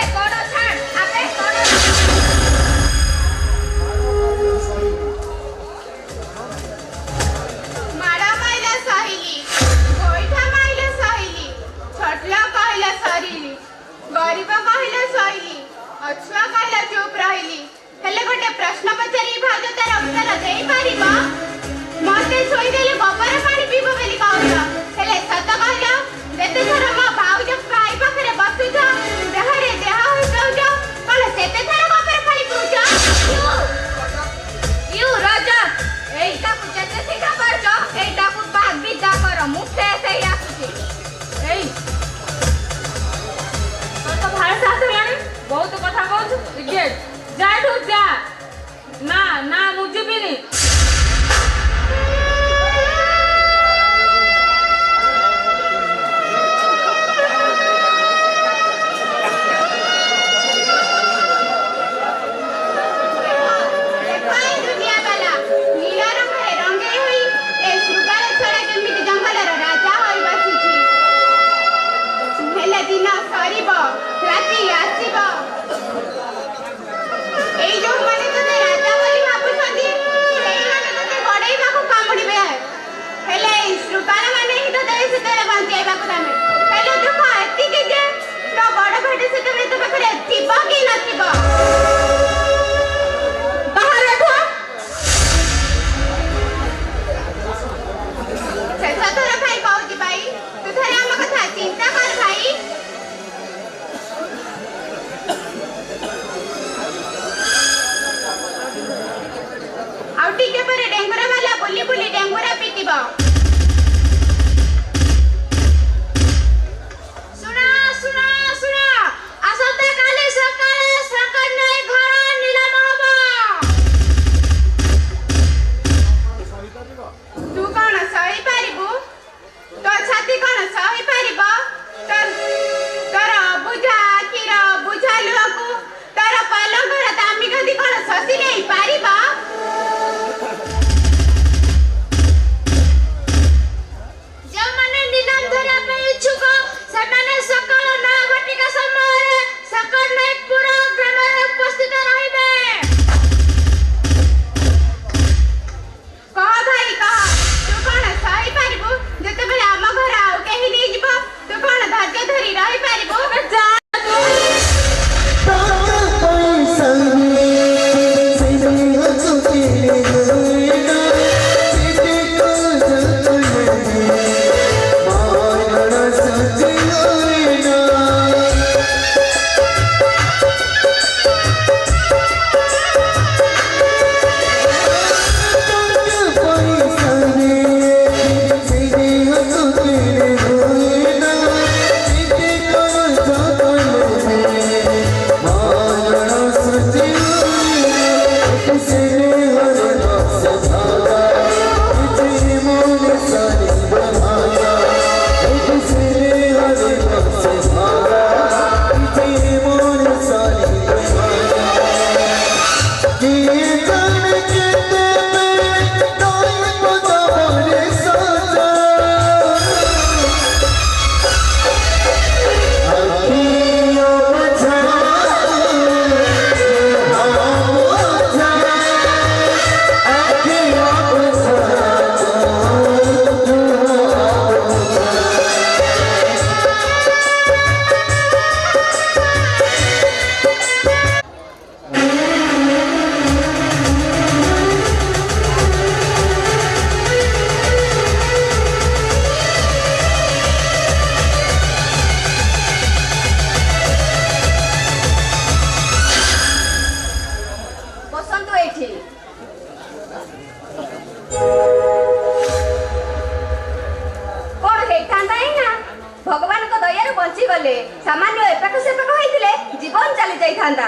सामान्य एपाक सेपाक होइतिले जीवन चली जाई थांदा।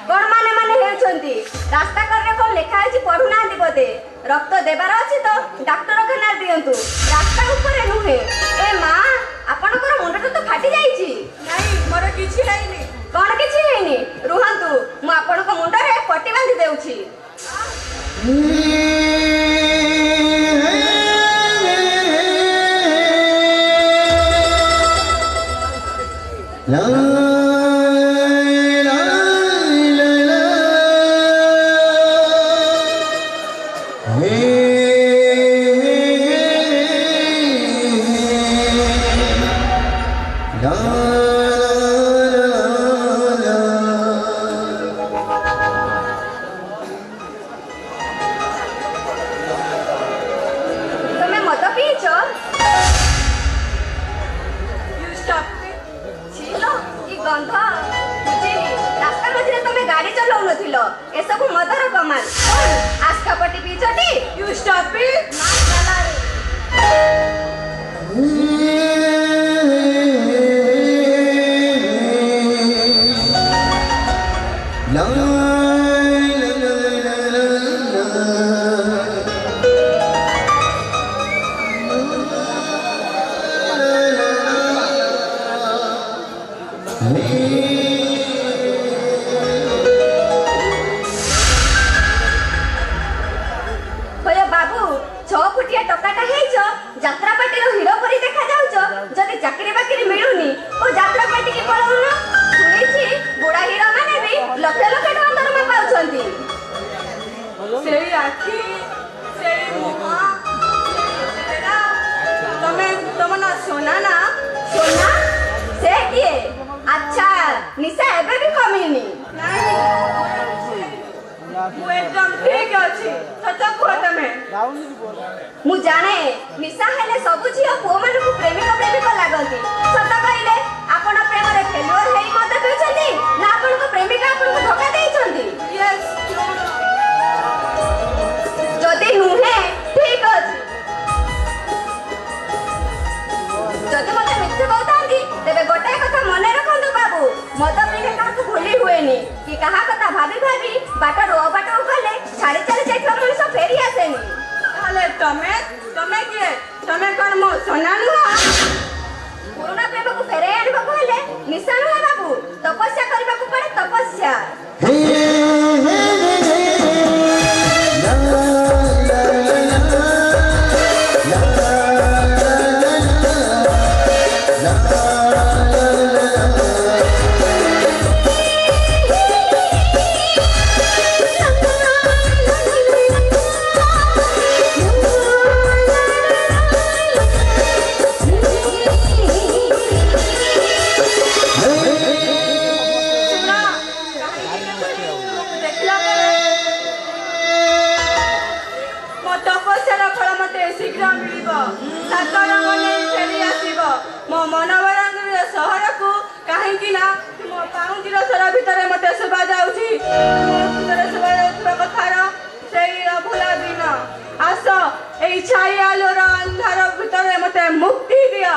कौन माने माने हेउछंती रास्ता कररे को लेखा अछि पढु ना दिबते रक्त देबार अछि तो डॉक्टर खाना दियंतु रास्ता ऊपर नुहे। ए मां आपण को मुंड तो फाटी जाईची। नहीं मोर किछि हैनी। कौन किछि हैनी रुहंतु मु आपण को मुंड रे पट्टी बांधी देउछि। तुम्हें मत पीछो छिलो ई गंध बुझिली रास्ता मझे तुम गाड़ी चलाउ नथिलो ए सब मदर कमाल आस्का पट्टी पीछोटी यू स्टॉप इट। होय बाबू 6 फुटिया टकाटा हेइछो यात्रा पार्टी रो हीरो परी देखा जाउछो जदी चाकरी बाकरी मिलुनी ओ यात्रा पार्टी की पळौनो सुनिछि बुढा हीरो माने भी लक्ष लक्ष टका दरमा पाउछंती। सेई आखी सेई मुहा तेरा तमे ना सोना ना सोना से किए अच्छा निशा एबे भी कमिनी मु एकदम ठीक अछि सच कह तमे। मु जाने निशा हेले सब झियो पुओ मानु को प्रेमिक प्रेमिक लागंती सत कहिले आपण प्रेम रे फेलियर हेई मत कहउछंती ना आपण को प्रेमिका आपण को धोखा देइछंती। यस जदी नुहे ठीक अछि जदी मते मिथ्या कहतांती तेबे गोटे कथा मने रखंतु बाबू मत पीले काकू भूली हुएनी कि कहा कथा भाभी भाभी बाटर ओ बाटर गले छाड़ी चले जाइथो मनुष्य फेरी आसेनी। ताले तमे किए तमे कोन मो सोना नुहा पुराना प्रेम को फेरे आनिबा कहले निशा नुहे बाबू तपस्या करबा को पड़े तपस्या। मो मनोबरंग शहर को कहीं ना मो पाउंजी सर भितर मत सुबा जाउची सुबा जाउଥିବା कथार सेई अभुला दिन आस एई छाई आलोर अंधार भितर मते मुक्ति दिया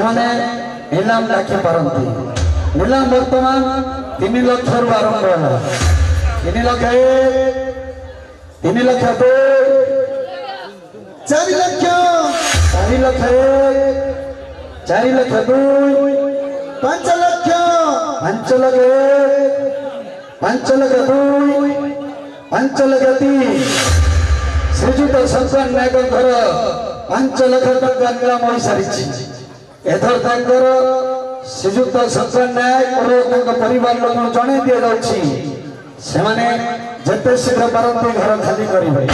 ସେମାନେ ନିଲାମ ଡାକିପାରନ୍ତି। ନିଲାମ ବର୍ତ୍ତମାନ 3 ଲକ୍ଷରୁ ଆରମ୍ଭ ହେଲା। 3 ଲକ୍ଷ 1, 3 ଲକ୍ଷ 2, 4 ଲକ୍ଷ 4 ଲକ୍ଷ 1, 4 ଲକ୍ଷ 2, 5 ଲକ୍ଷ 5 ଲକ୍ଷ 1, 5 ଲକ୍ଷ 2, 5 ଲକ୍ଷ 3। ଶ୍ରୀଯୁକ୍ତ ଶଙ୍କର ନାୟକଙ୍କର 5 ଲକ୍ଷ ଟଙ୍କା ନିଲାମ ହୋଇସାରିଛି। ଏଥର ତାଙ୍କର ଶ୍ରୀଯୁକ୍ତ ଶଙ୍କର ନାୟକ ଓ ତାଙ୍କ ପରିବାର ଲୋକଙ୍କୁ ଜଣାଇ ଦିଆଯାଉଛି ସେମାନେ ଯେତେ ଶୀଘ୍ର ପାରନ୍ତି ଘର ଖାଲି କରିବେ।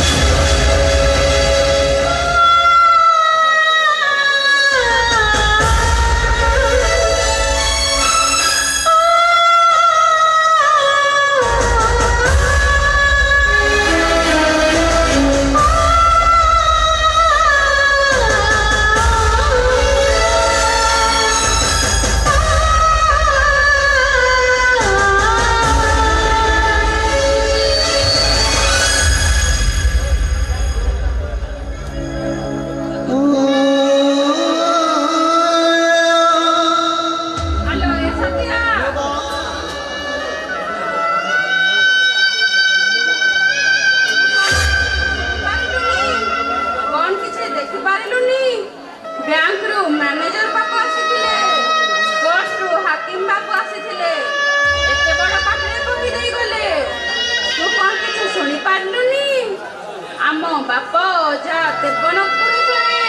ବାପ ଅଜା ଦେବନ ପୁରୁଷରେ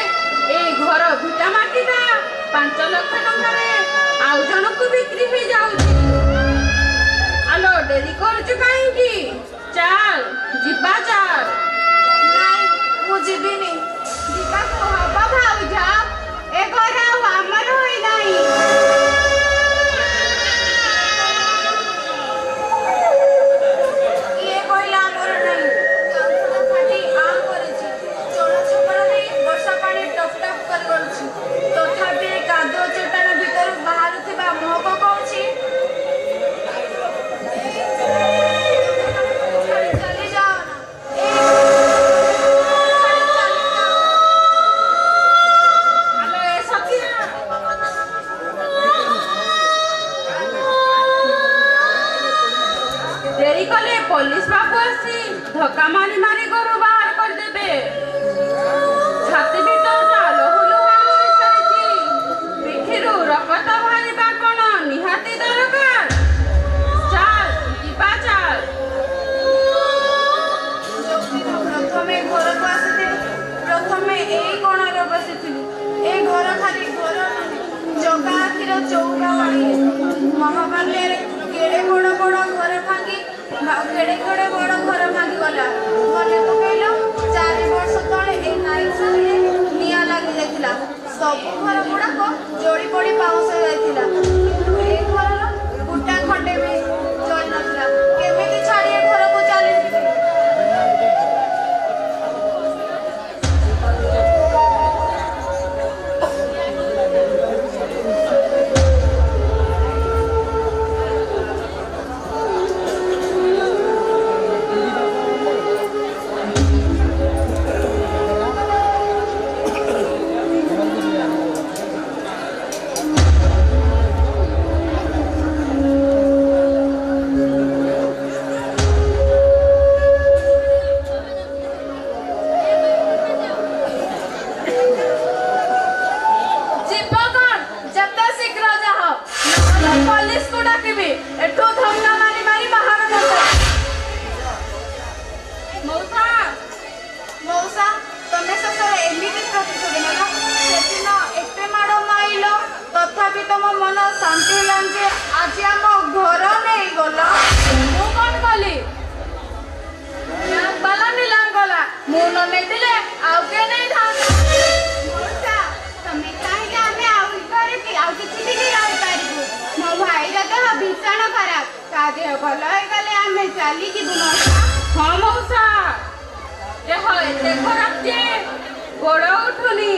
ଏଇ ଘର ଭିଟା ମାଟିଟା 5 ଲକ୍ଷ ଟଙ୍କାରେ ଆଉ ଜଣକୁ ବିକ୍ରି ହେଇଯାଉଛି। ଆଲୋ ଡେରି କରୁଛୁ କାହିଁକି? ଚାଲ ଯିବା ଚାଲ। ନାଇଁ ମୁଁ ଯିବିନି। ଯିବାକୁ ହବ ଭାଉଜ, ଏ ଘର ଆଉ ଆମର ହୋଇନାହିଁ। କିଏ କହିଲା ଆମର ନାହିଁ? କାନ୍ଥଟା ଫାଟି ଆଁ କରିଛି, ଚୋଳ ଛପରରେ ବର୍ଷା ପାଣି ଟପ୍ ଟପ୍ କରି ଗଳୁଛି। ତଥାପି କାଦୁଅ ଚଟାଣ ଭିତରୁ ବାହାରୁଥିବା ମହକ କହୁଛି ଚାଲି ଯାଅ ନା। ଆଲୋ ଏ ସଖିନା, ଡେରି କଲେ ପୋଲିସ ବାବୁ ଆସି ଧକ୍କା ମାରି ମାରି ଘରୁ ବାହାର କରିଦେବେ। ଛାତି ଭିତରଟା ଲହୁଲୁହାଣ ହୋଇସାରିଛି। ପିଠିରୁ ରକ୍ତ ବାହାରିବା କ'ଣ ନିହାତି ଦରକାର? ଚାଲ ଯିବା ଚାଲ। ପ୍ରଥମେ ଘରକୁ ଆସିଥିଲି, ପ୍ରଥମେ ଏଇ କୋଣରେ ବସିଥିଲି। ଏ ଘର ଖାଲି ଘର ନୁହେଁ, ଜଗା ଆଖିର ଚୌକା ଭଳି। ମହାବାତ୍ୟାରେ କେଡ଼େ ବଡ଼ ବଡ଼ ଘର ଭାଙ୍ଗି କେଡ଼େ କେଡ଼େ ବଡ଼ ଘର ଭାଙ୍ଗିଗଲା। ମନେ ପକେଇଲ 4 ବର୍ଷ ତଳେ ଏ ନାଇଟ୍ ସାହିରେ ନିଆଁ ଲାଗି ଯାଇଥିଲା। ସବୁ ଘର ଗୁଡ଼ାକ ଜଳି ପଡ଼ି ପାଉଁଶ ଯାଇଥିଲା, କିନ୍ତୁ ଏ ଘରର କୁଟା ଖଣ୍ଡେ ବି ଜଳି ନଥିଲା। କେମିତି ଛାଡ଼ି ଏ ଘରକୁ ଚାଲିଯିବି? ଯିବ କ'ଣ? ଯେତେ ଶୀଘ୍ର ଯାଅ, ନହେଲେ ପୋଲିସକୁ ଡାକିବି। ଏଠୁ ଧକ୍କା ମାରି ମାରି ବାହାର କରିଦେବି। ମଉସା, ମଉସା, ତମେ ଶେଷରେ ଏମିତି ପ୍ରତିଶୋଧ ନେଲ। ସେଦିନ ଏତେ ମାଡ଼ ମାଇଲ, ତଥାପି ତମ ମନ ଶାନ୍ତି ହେଲାନି ଯେ ଆଜି ଆମ ଘର ନେଇଗଲ। ମୁଁ କ'ଣ କଲି? ବାଲା ନିଲାମ ଗଲା, ମୁଁ ନ ନେଇଥିଲେ ଆଉ କିଏ ନେଇଥାନ୍ତା? ମଉସା, ତମେ ଚାହିଁଲେ ଆମେ ଆଉ କିଛି ଦିନ ରହିପାରିବୁ। ମୋ ଭାଇର ଦେହ ଭୀଷଣ ଖରାପ, ତା ଦେହ ଭଲ ହେଇଗଲେ ଆମେ ଚାଲିଯିବୁ ମଉସା। ହଁ ମଉସା, ଦେହ ଏତେ ଖରାପ ଯେ ଗୋଡ଼ ଉଠୁନି,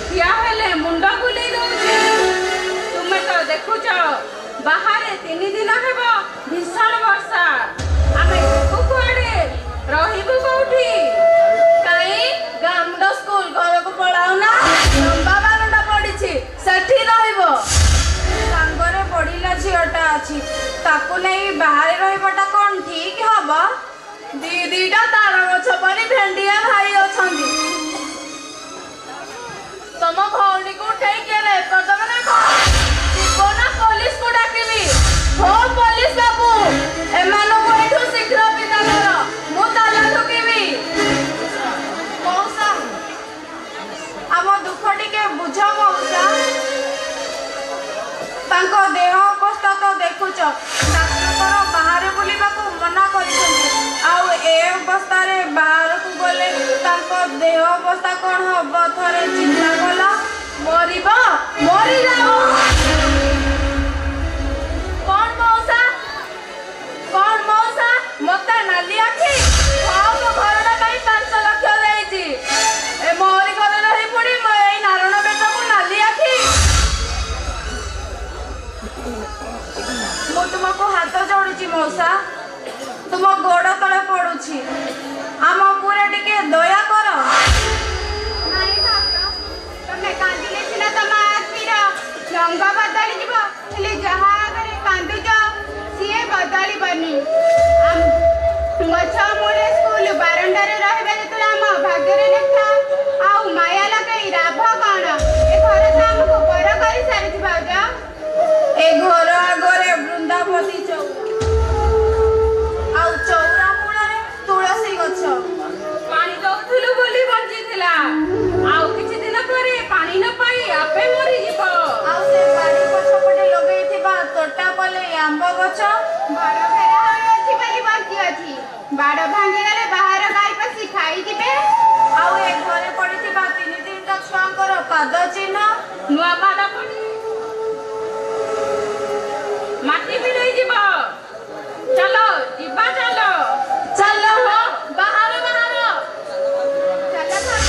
ଠିଆ ହେଲେ ମୁଣ୍ଡ ବୁଲେଇ ଦଉଛି। ତୁମେ ତ ଦେଖୁଛ ବାହାରେ 3 ଦିନ ହେବ ଭୀଷଣ ବର୍ଷା। ଆମେ ଯିବୁ କୁଆଡ଼େ? ରହିବୁ କୋଉଠି? କାଇଁ ଗାମୁଣ୍ଡ ସ୍କୁଲ ଘରକୁ ପଳାଉ ନା? ଲମ୍ବା ବାରଣ୍ଡା ପଡ଼ିଛି, ସେଠି भौणी को उठेई के रेप कर दबे ना कौन जीवो ना पुलिस को डाकिबी हो पुलिस बाबू एमानो को एठू शीघ्र विदा करो मु ताला ठोकिबी मौसा ଆମ ଦୁଃଖ ଟିକେ ବୁଝ ମଉସା ତାଙ୍କ ଦେହ ଅବସ୍ଥା ତ ଦେଖୁଛ ଡାକ୍ତର ବାହାରେ ବୁଲିବାକୁ ମନା କରିଛନ୍ତି ଆଉ ଏ ଅବସ୍ଥାରେ ବାହାରକୁ ଗଲେ ତାଙ୍କ ଦେହ ଅବସ୍ଥା କଣ ହବ ଥରେ ଚିନ୍ତା କଲ ମରିବ ମରିଯାଅ କଣ ମଉସା ମତେ ନାଲି ଆଖି ମୋ ଘରଟା ପାଇଁ 5 ଲକ୍ଷ ଦେଇଛି ଏ ମୋରି ଘରେ ରହି ପୁଣି ଏଇ ନାରଣ ବେଟକୁ ନାଲି ଆଖି ମୁଁ ତୁମକୁ ହାତ ଯୋଡୁଛି ମଉସା ତୁମ ଗୋଡ ତଳେ ପଡୁଛି ଆମ ଉପରେ ଟିକେ ଦୟା କର ନାଇଁ ଭାଉଜ ତମେ କାନ୍ଦିଲେ ସିନା ତମ ଆଖିର ରଙ୍ଗ ବଦଳିଯିବ ହେଲେ ଯାହା ଆଗରେ କାନ୍ଦୁଛ ସିଏ ବଦଳିବନି ଗଛ ମୂଳେ ସ୍କୁଲ ବାରଣ୍ଡାରେ ରହିବା ଯେତେବେଳେ ଆମ ଭାଗ୍ୟରେ ଲେଖା ଆଉ ମାୟା ଲଗେଇ ଲାଭ କଣ ଏ ଘର ତ ଆମକୁ ବର କରି ସାରିଛି ଭାଉଜ ଏ ଘର ଆଗରେ ବୃନ୍ଦାବତୀ ଚଉରା ଆଉ ଚଉରା ମୂଳରେ ତୁଳସୀ ଗଛ ପାଣି ଦଉଥିଲୁ ବୋଲି ବଞ୍ଚିଥିଲା ଆଉ କିଛି ଦିନ ପରେ ପାଣି ନ ପାଇ ଆପେ ମରିଯିବ ଆଉ ସେ ବାଡ଼ି ପଛପଟେ ଲଗେଇଥିବା ତୋଟା ପଲେଇ ଆମ୍ବ ଗଛ ବଡ଼ ଘେରା ହୋଇଅଛି ବୋଲି ବଞ୍ଚି ଅଛି ବାଡ଼ ଭାଙ୍ଗିଗଲେ ବାହାର ଗାଈ ପଶି ଖାଇଯିବେ ଆଉ ଏ ଘରେ ପଡିଥିବା 3-3ଟା ଛୁଆଙ୍କର ପାଦ ଚିହ୍ନ ନୂଆ ପାଦ ପଡ଼ି ମାଟି ବି ନେଇଯିବ ଚାଲ ଯିବା ଚାଲ ଚାଲ ବାହାର ବାହାର ଚାଲ ଭାଉଜ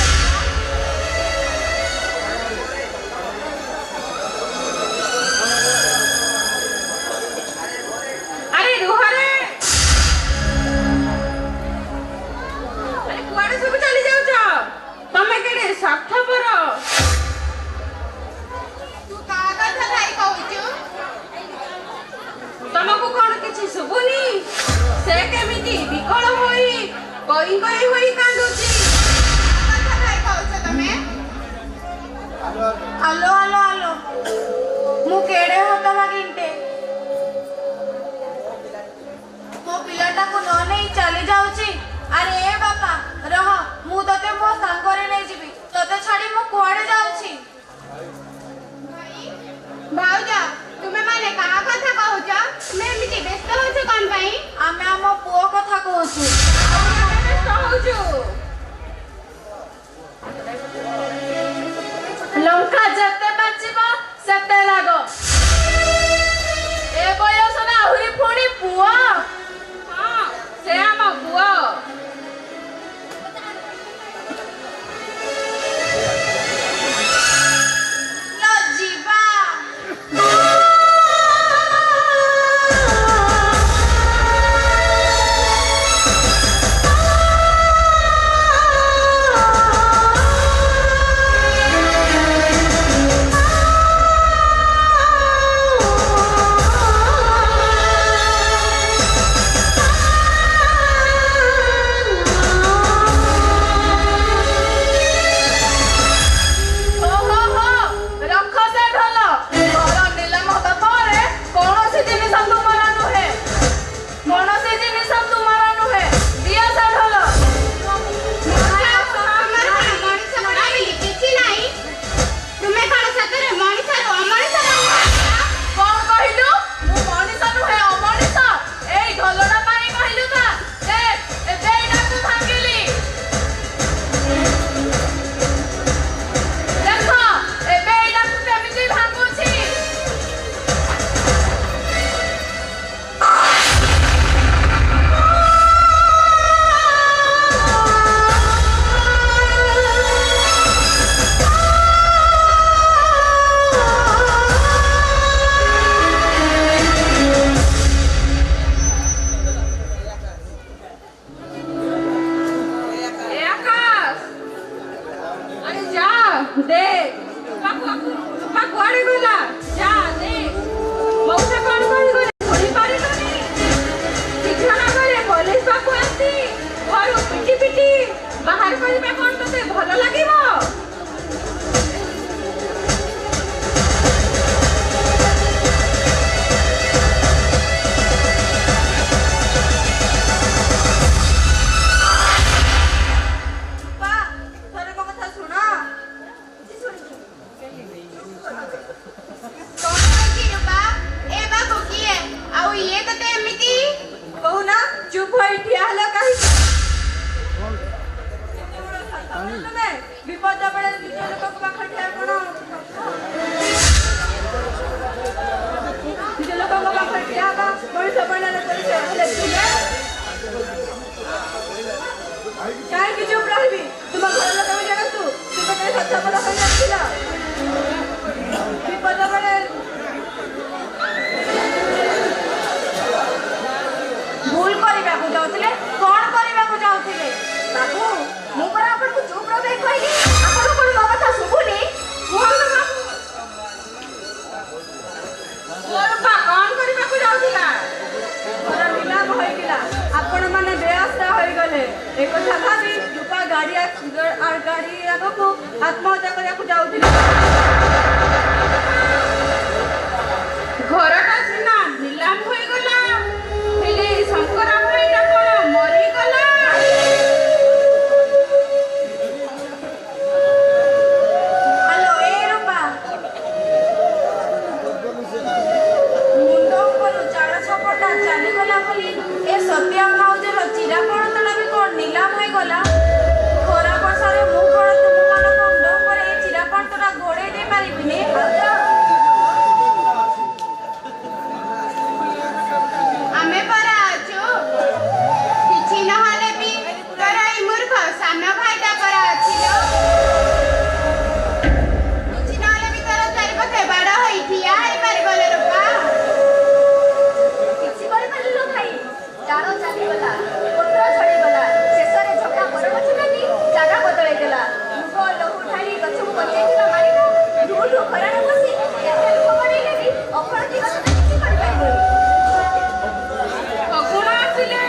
ଆରେ ରୁହରେ ଆରେ କୁଆଡେ ସବୁ ଚାଲି ଯାଉଛ ତମେ କେଡେ ସ୍ୱାର୍ଥପର ତୁ କାହା କଥା ଭାଇ କହୁଛୁ ତମକୁ କଣ କିଛି ଶୁଭୁନି ସେ କେମିତି ବିକଳ ହୋଇ କଇ କଇ ହୋଇ କାନ୍ଦୁଛି କାହା କଥା ଭାଇ କହୁଛ ତମେ ଆଲୋ ଆଲୋ ଆଲୋ ମୁଁ କେଡେ ହତଭାଗିନଟେ ମୋ ପିଲାଟାକୁ ନ ନେଇ ଚାଲି ଯାଉଛି ଆରେ ଏ ବାପା ରହ ମୁଁ ତତେ ମୋ ସାଙ୍ଗରେ ନେଇଯିବି ତତେ ଛାଡି ମୁଁ କୁଆଡେ ଯାଉଛି ଭାଉଜ ତୁମେ ମାନେ କାହା କଥା କହୁଛ ତୁମେ ଏମିତି ବ୍ୟସ୍ତ ହଉଛ କଣ ପାଇଁ ଆମେ ଆମ ପୁଅ କଥା କହୁଛୁ ବ୍ୟସ୍ତ ହଉଛୁ ଲଙ୍କା ଯେତେ ବାଚିବ ସେତେ ଲାଗ ଏ ବୟସରେ ଆହୁରି ପୁଣି ପୁଅ ହଁ ସେ ଆମ ପୁଅ ଲ ଯିବା ¡Ay, ତୁମେ ବିପଦ ବେଳେ ନିଜ ଲୋକଙ୍କ ପାଖରେ ଠିଆ କଣ ନିଜ ଲୋକଙ୍କ ପାଖରେ ଠିଆ ହେବା ମଣିଷ ବଳିଦାନ କରିଛ ହେଲେ ତୁମେ କାହିଁକି ଚୁପ୍ ରହିବି ତୁମ ଘର ଲୋକ ବି ଜାଣନ୍ତୁ ତୁମେ କାହିଁ ସତ୍ୟପଦ ହୋଇନଥିଲ ବିପଦ ବେଳେ ଭୁଲ କରିବାକୁ ଯାଉଥିଲେ କଣ କରିବାକୁ ଯାଉଥିଲେ ବାବୁ ମୁଁ ପରା ଆପଣଙ୍କୁ ଚୁପ୍ ରହିବାକୁ କହିଲି ଆପଣ କଣ ମୋ କଥା ଶୁଭୁନି କୁହନ୍ତୁ ବାବୁ ରୂପା କଣ କରିବାକୁ ଯାଉଥିଲା ଘର ନିଲାମ ହୋଇଗଲା ଆପଣମାନେ ବେଆସ୍ଥା ହୋଇଗଲେ ଏକଥା ଭାବି ରୂପା ଗାଡି ଆଗକୁ ଆତ୍ମହତ୍ୟା କରିବାକୁ ଯାଉଥିଲେ ଘରଟା ସିନା ନିଲାମ ହୋଇଗଲା ହେଲେ ଶଙ୍କର ଭାଇଟା କଣ ମରିଗଲା ହ୍ୟାଲୋ ଏ ରୂପା ମୁଣ୍ଡ ଉପରୁ ଚାଳ ଛପଟା ଚାଲିଗଲା ବୋଲି ଏ ସତ୍ୟା ଭାଉଜର ଚିରାପଣତଟା ବି କଣ ନିଲାମ ହୋଇଗଲା ଖରା ବର୍ଷାରେ ମୁଁ କଣ ତୁମମାନଙ୍କ ମୁଣ୍ଡ ଉପରେ ଏ ଚିରାପଣତଟା ଘୋଡେଇ ଦେଇ ପାରିବିନି ଆମେ ପରା ଅଛୁ କିଛି ନହେଲେ ବି ତୋର ଏଇ ମୂର୍ଖ ସାନ ଭାଇଟା ପରା ଅଛି ଲୋ କିଛି ନହେଲେ ବି ତୋର ଚାରିପଟେ ବାଡ଼ ହୋଇ ଠିଆ ହେଇପାରିବ ଲୋ ରୂପା କିଛି କରିପାରିଲୁ ଭାଇ ଚାଳ ଚାଲିଗଲା ପତ୍ର ଝଡ଼ିଗଲା ଶେଷରେ ଝକା ପରବର୍ତ୍ତୀ ବି ଜାଗା ବଦଳେଇ ଦେଲା ମୁଗ ଲହୁ ଢାଳି ଗଛକୁ ବଞ୍ଚେଇଥିବା ମାଳିକା ଢୁ ଖରାରେ ବସି କେତେ ଲୁହ ବନେଇଲେ ବି ଅଫଳତି ଗଛଟା କିଛି କରିପାରିବନି ଫଗୁଣ ଆସିଲେ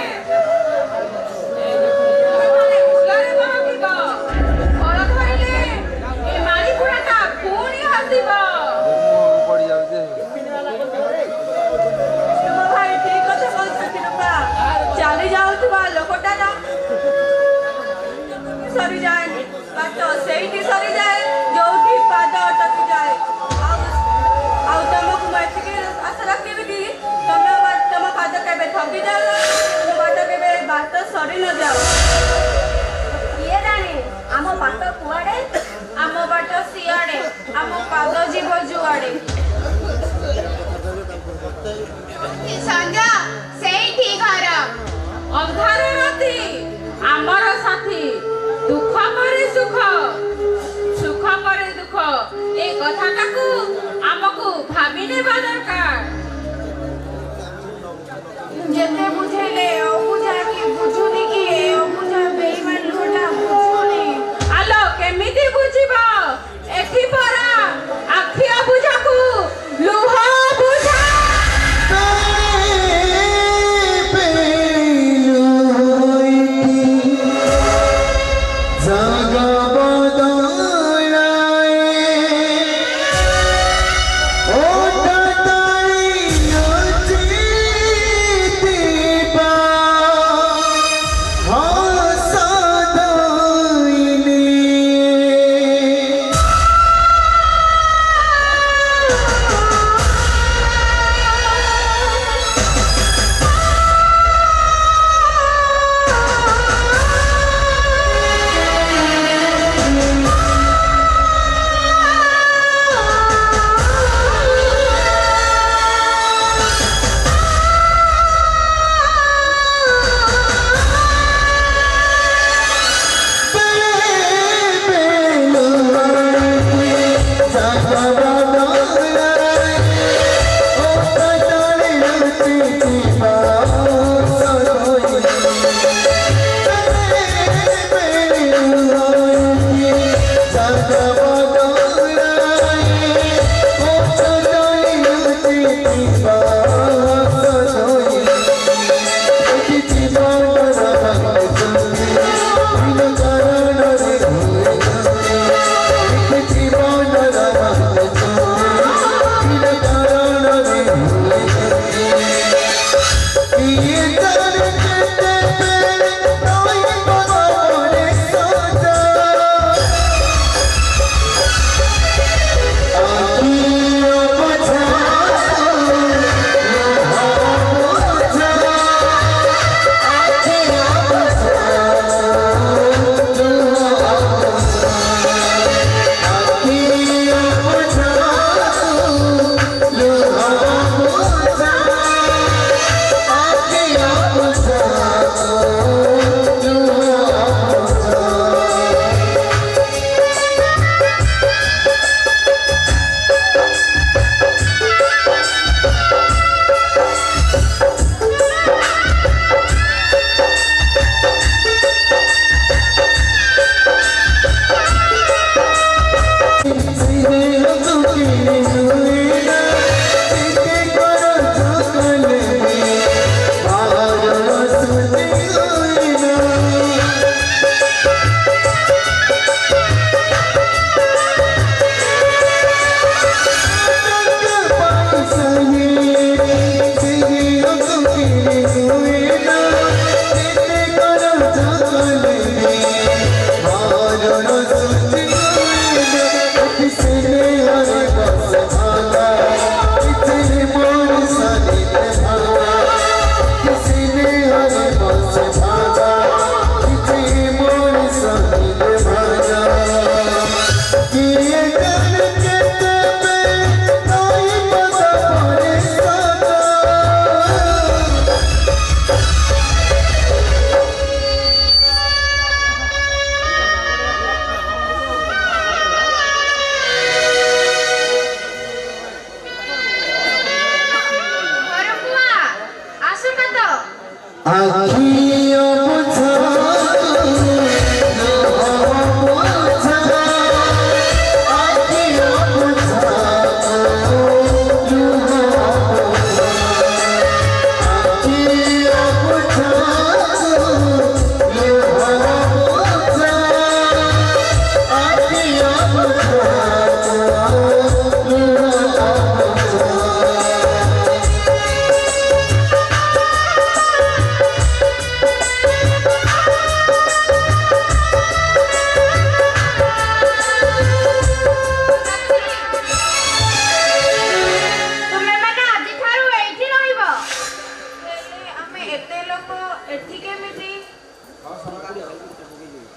ଫୁଲରେ ବାହାରିବ ଫଳ ଧରିଲେ ଏ ମାଳି ଗୁଡ଼ାଟା ପୁଣି ହସିବ ତୁମ ଭାଇ ଠିକ କଥା କହୁଛନ୍ତି ରୂପା ଚାଲି ଯାଉଥିବା ଲୋକଟାର ସରିଯାଏନି ବାଟ ସେଇଠି ସରିଯାଏ ଯୋଉଠି ପାଦ ଅଟକିଯାଏ ଆଉ ତମକୁ ମୁଁ ଏତିକି ଆଶା ରଖିବି କି ତମ ପାଦ କେବେ ଥକି ଯାଉ ମୋ ବାଟ କେବେ ବାଟ ସରି ନ ଯାଉ କିଏ ଜାଣେ ଆମ ବାଟ କୁଆଡ଼େ ଆମ ବାଟ ସିଆଡ଼େ ଆମ ପାଦ ଯିବ ଯୁଆଡ଼େ ସଞ୍ଜ ସେଇଠି ଘର ଅନ୍ଧାର ରାତି ଆମର ସାଥୀ ଦୁଃଖ ପରେ ସୁଖ ସୁଖ ପରେ ଦୁଃଖ ଏ କଥାଟାକୁ ଆମକୁ ଭାବି ନେବା ଦରକାର ଯେତେ ବୁଝେଇଲେ ଅବୁଝା କି ବୁଝୁନି କି ଏ ଅବୁଝା ବେଇମାନ ଲୋକଟା ବୁଝୁନି ଆଲୋ କେମିତି ବୁଝିବ ଏଠି ପରା ଆଖି ଅବୁଝାକୁ ଲୁହ ବୁଝା Oh,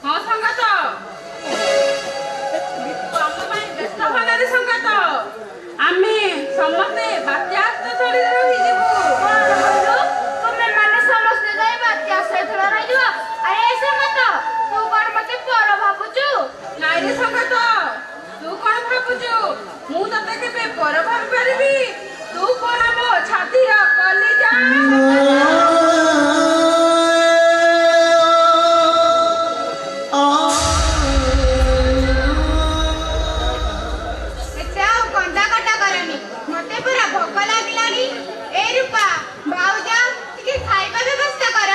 ହଁ ସଙ୍ଗାତ ତମ ପାଇଁ ବ୍ୟସ୍ତ ଭଲରେ ସଙ୍ଗାତ ଆମେ ସମସ୍ତେ ବାତ୍ୟା ଆଶ୍ରୟସ୍ଥଳୀରେ ରହିଯିବୁ। ତୁମେ ମାନେ ସମସ୍ତେ ଯାଇ ବାତ୍ୟା ଆଶ୍ରୟସ୍ଥଳୀରେ ରହିଯିବ? ଆରେ ସଙ୍ଗାତ ତୁ କଣ ମତେ ପର ଭାବୁଛୁ? ନାଇଁ ରେ ସଙ୍ଗାତ ତୁ କଣ ଭାବୁଛୁ ମୁଁ ତତେ କେବେ ପର ଭାବି ପାରିବି? ତୁ କଣ ମୋ ଛାତିର କଲିଜା। ଏତେ ଆଉ କଣ୍ଟା କଣ୍ଟା କରନି, ମତେ ପୁରା ଭୋକ ଲାଗିଲାଣି। ଏ ରୂପା ଭାଉଜ ଟିକେ ଖାଇବା ବ୍ୟବସ୍ଥା କର।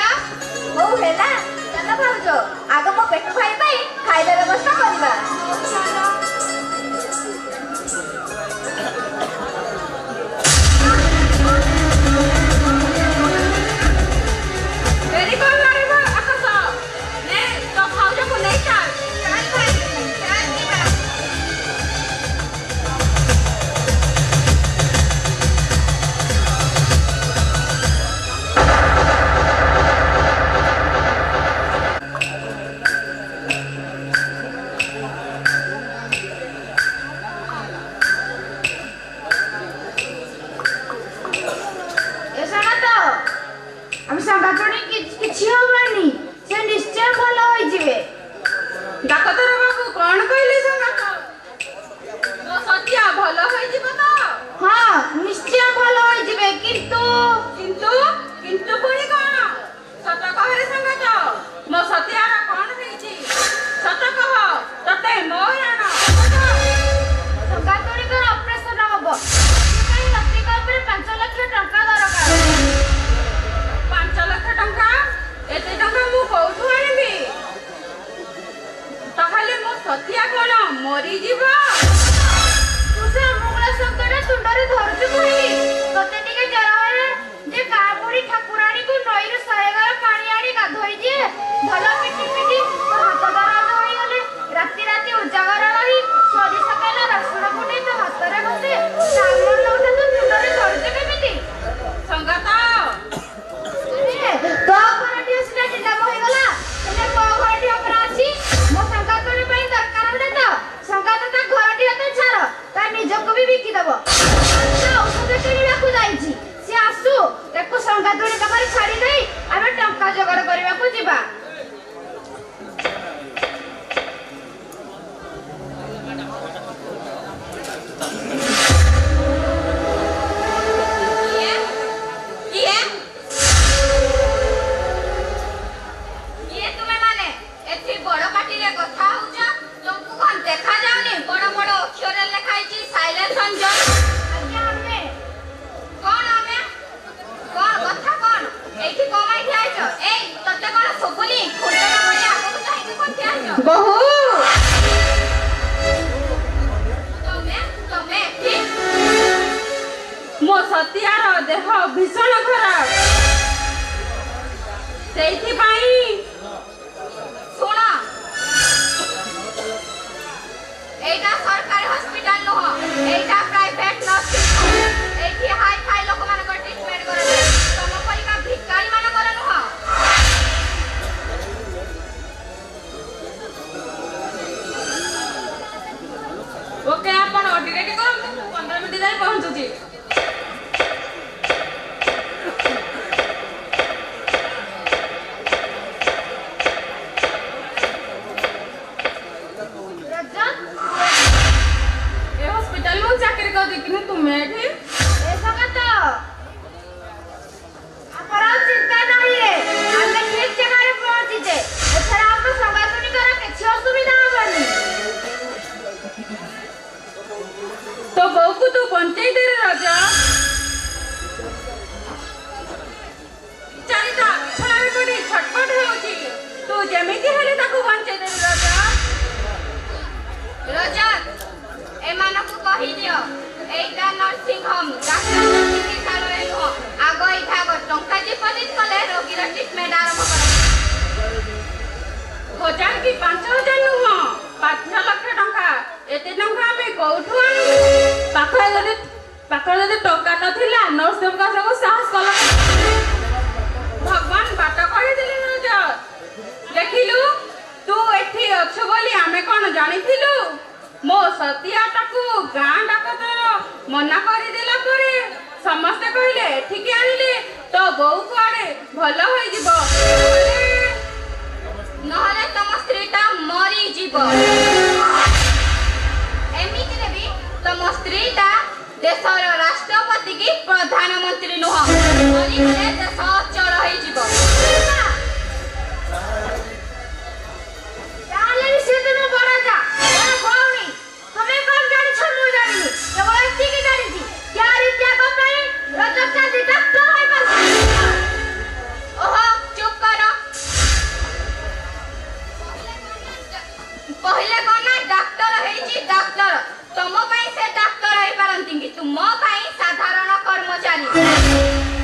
ହଉ ହେଲା, ଚାଲ ଭାଉଜ ଆଗ ମୋ ପେଟ ଭାଇ ପାଇଁ ଖାଇବା ବ୍ୟବସ୍ଥା କରିବା। ଡେରି କଣ କରିବ ଆକାଶ? ନେ ତୋ ଭାଉଜକୁ ନେଇ ଚାଲ। ଚାଲ ଭାଇ, ଚାଲ ଯିବା। ଏ ସଙ୍ଗାତ, ଆମେ ସଙ୍ଗାତଣି କିଛି ହବନି, ସେ ନିଶ୍ଚୟ ଭଲ ହୋଇଯିବେ। ଡାକ୍ତର ବାବୁ କଣ କହିଲେ ସଙ୍ଗାତ? ମୋ ସତ୍ୟା ଭଲ ହୋଇଯିବ ତ? ହଁ ନିଶ୍ଚୟ ଭଲ ହୋଇଯିବେ, କିନ୍ତୁ କିନ୍ତୁ କିନ୍ତୁ ପୁଣି କଣ? ସତ କହରେ ସଙ୍ଗାତ ମୋ ସତ୍ୟାର କଣ ହେଇଛି? ସତ କହ ତତେ ମୋ ରାଣ ସଙ୍ଗାତଣିଙ୍କର ଅପରେସନ ହବ, ସେଥିପାଇଁ ରତିକ ଉପରେ 5 ଲକ୍ଷ ଟଙ୍କା ଦରକାର। 5 ଲକ୍ଷ ଟଙ୍କା? ଏତେ ଟଙ୍କା ମୁଁ କୋଉଠୁ ଆଣିବି? ତାହେଲେ ମୋ ସତ୍ୟା କଣ ମରିଯିବ? ତୁ ସେ ଅମଙ୍ଗଳ ଶବ୍ଦଟା ତୁଣ୍ଡରେ ଧରୁଛୁ କହିଲି। ତତେ ଟିକେ ଜ୍ୱର ହେଲେ ଯେ ଗାଁ ବୁଢ଼ୀ ଠାକୁରାଣୀକୁ ନଈରୁ 100 ଗରା ପାଣି ଆଣି ଗାଧୋଇ ଦିଏ। ଭଲ ପିଟି ପିଟି ତୋ ହାତ ଦରଜ ହୋଇଗଲେ ରାତି ରାତି ଉଜାଗର ରହି ସୋରିଷ ତେଲ ରସୁଣ ଫୁଟେଇ ତୋ ହାତରେ ଘଷେ। ସାମର ନଉଟା ତୁ ତୁଣ୍ଡରେ ଧରୁଛୁ କେମିତି? ସଙ୍ଗାତ ତୋ ଘରଟି ସିନା ନିଲାମ ହେଇଗଲା, ହେଲେ ମୋ ଘରଟି ଅପରା ଅଛି। ମୋ ସଙ୍ଗାତୁଣୀ ପାଇଁ ଦରକାର ହେଲେ ତ ସଙ୍ଗାତ ତା ଘରଟି ହାତ ଛାଡ଼, ତା ନିଜକୁ ବି ବିକିଦବ। ଔଷଧ କିଣିବାକୁ ଯାଇଛି, ସେ ଆସୁ, ତାକୁ ସଙ୍ଗାତୁଣୀ ପାଖରେ ଛାଡ଼ି ଦେଇ ଆମେ ଟଙ୍କା ଯୋଗାଡ଼ କରିବାକୁ ଯିବା। କିଏ? କିଏ? କିଏ ତୁମେ ମାନେ? ଏଠି ବଡ଼ ପାଟିରେ କଥା ହଉଛ? ତମକୁ କଣ ଦେଖାଯାଉନି? ବଡ଼ ବଡ଼ ଅକ୍ଷରରେ ଲେଖା ହେଇଛି ସାଇଲେନ୍ସ ଜୋନ୍। ଆଜ୍ଞା ଆମେ କଣ ଆମେ? କଣ କଥା କଣ? ଏଇଠି କଣ ପାଇଁ ଠିଆ ହେଇଛ? ଏଇ ତତେ କଣ ଶୁଭୁନି? ଖୁଣ୍ଟର ଭଳି ଆଗକୁ ଚାହିଁକି କଣ ଠିଆ ହେଇଛ? ବହୁ ତମେ ଏଠି? ମୋ ସତ୍ୟାର ଦେହ ଭୀଷଣ ଖରାପ, ସେଇଥିପାଇଁ ଶୁଣ, এইটা সরকারি হসপিটাল নহ, এইটা প্রাইভেট নর্সিং হোম। এইটি হাই ফাই লোকমানଙ୍କର ট্রিটমেন্ট କରାଯାଏ, ତମ ପରିକା ଭିକାରୀ ମାନଙ୍କର ନୁହଁ। ଓକେ ଆପଣ ଅଟି ରେଡି କରନ୍ତୁ, ମୁଁ 15 ମିନିଟ୍ ଯାଇ ପହଞ୍ଚୁଛି। ରଜତ, ଏ ହସ୍ପିଟାଲ ମୁଁ ଚାକିରି କରିଛି, କିନ୍ତୁ ତୁମେ ଏଠି? ଏ ସଙ୍ଗାତ, ଆମର ଆଉ ଚିନ୍ତା ନାହିଁ ରେ, ଆମେ ଠିକ ଜାଗାରେ ପହଞ୍ଚିଛେ। ଏଥର ଆମ ସଙ୍ଗାତୁଣୀଙ୍କର କିଛି ଅସୁବିଧା ହବନି। ତୋ ବୋଉକୁ ତୁ ବଞ୍ଚେଇ ଦେ ରେ ରାଜା। ଚାରିଟା ବିଛଣାରେ ପଡ଼ି ଛଟପଟ ହେଉଛି, ତୁ ଯେମିତି ହେଲେ ତାକୁ ବଞ୍ଚେଇ ଦେ ରେ ରାଜା। ରଜତ, ଏମାନଙ୍କୁ କହିଦିଅ এইটা নর্সিং হোম, ডাক্তার চিকিৎসালয় নୁହଁ। ଆଗ ଏଇଟା ଆଗ ଟଙ୍କା ଡିପୋଜିଟ୍ କଲେ ରୋଗୀର ଟ୍ରିଟମେଣ୍ଟ ଆରମ୍ଭ କରାଯିବ। 1000 କି 5000 ନୁହଁ, 5 ଲକ୍ଷ ଟଙ୍କା। ଏତେ ଟଙ୍କା ଆମେ କୋଉଠୁ ଆଣିବୁ? ପାଖରେ ଯଦି ଟଙ୍କା ନଥିଲା ନର୍ସ ଦେବକା ସାହସ କଲ। ଭଗବାନ ବାଟ କହିଦେଲେ ରଜତ। ଦେଖ ଦେଖିଲୁ ତୁ ଏଠି ଅଛୁ ବୋଲି ଆମେ କ'ଣ ଜାଣିଥିଲୁ? ମୋ ସତିଆଟାକୁ ଗାଁ ଡାକ୍ତର ମନା କରିଦେଲା ପରେ ସମସ୍ତେ କହିଲେ ଏଠିକି ଆଣିଲେ ତୋ ବୋଉ କୁଆଡ଼େ ଭଲ ହୋଇଯିବ, ନହେଲେ ତମ ସ୍ତ୍ରୀଟା ମରିଯିବ। ଏମିତିରେ ବି ତମ ସ୍ତ୍ରୀଟା ଦେଶର ରାଷ୍ଟ୍ରପତି କି ପ୍ରଧାନମନ୍ତ୍ରୀ ନୁହଁ, ମରିଗଲେ ଦେଶ ଅଚଳ ହେଇଯିବ। ତାହେଲେ ବି ସେ ତୁମ ବଡ଼ ଯା, ବଡ଼ ଭଉଣୀ। ତମେ କ'ଣ ଜାଣିଛ ମୁଁ ଜାଣିନି, କେବଳ ଏତିକି ଜାଣିଛି ୟାରି ତ୍ୟାଗ ପାଇଁ ରଜତ ଡାକ୍ତର ହୋଇପାରିଛି। ଓହୋ ଚୁପ୍ କର। କହିଲେ କ'ଣ ନା ଡାକ୍ତର ହେଇଛି ଡାକ୍ତର। ତମ ପାଇଁ ସେ ଡାକ୍ତର ହେଇପାରନ୍ତି କିନ୍ତୁ ମୋ ପାଇଁ ସାଧାରଣ କର୍ମଚାରୀ।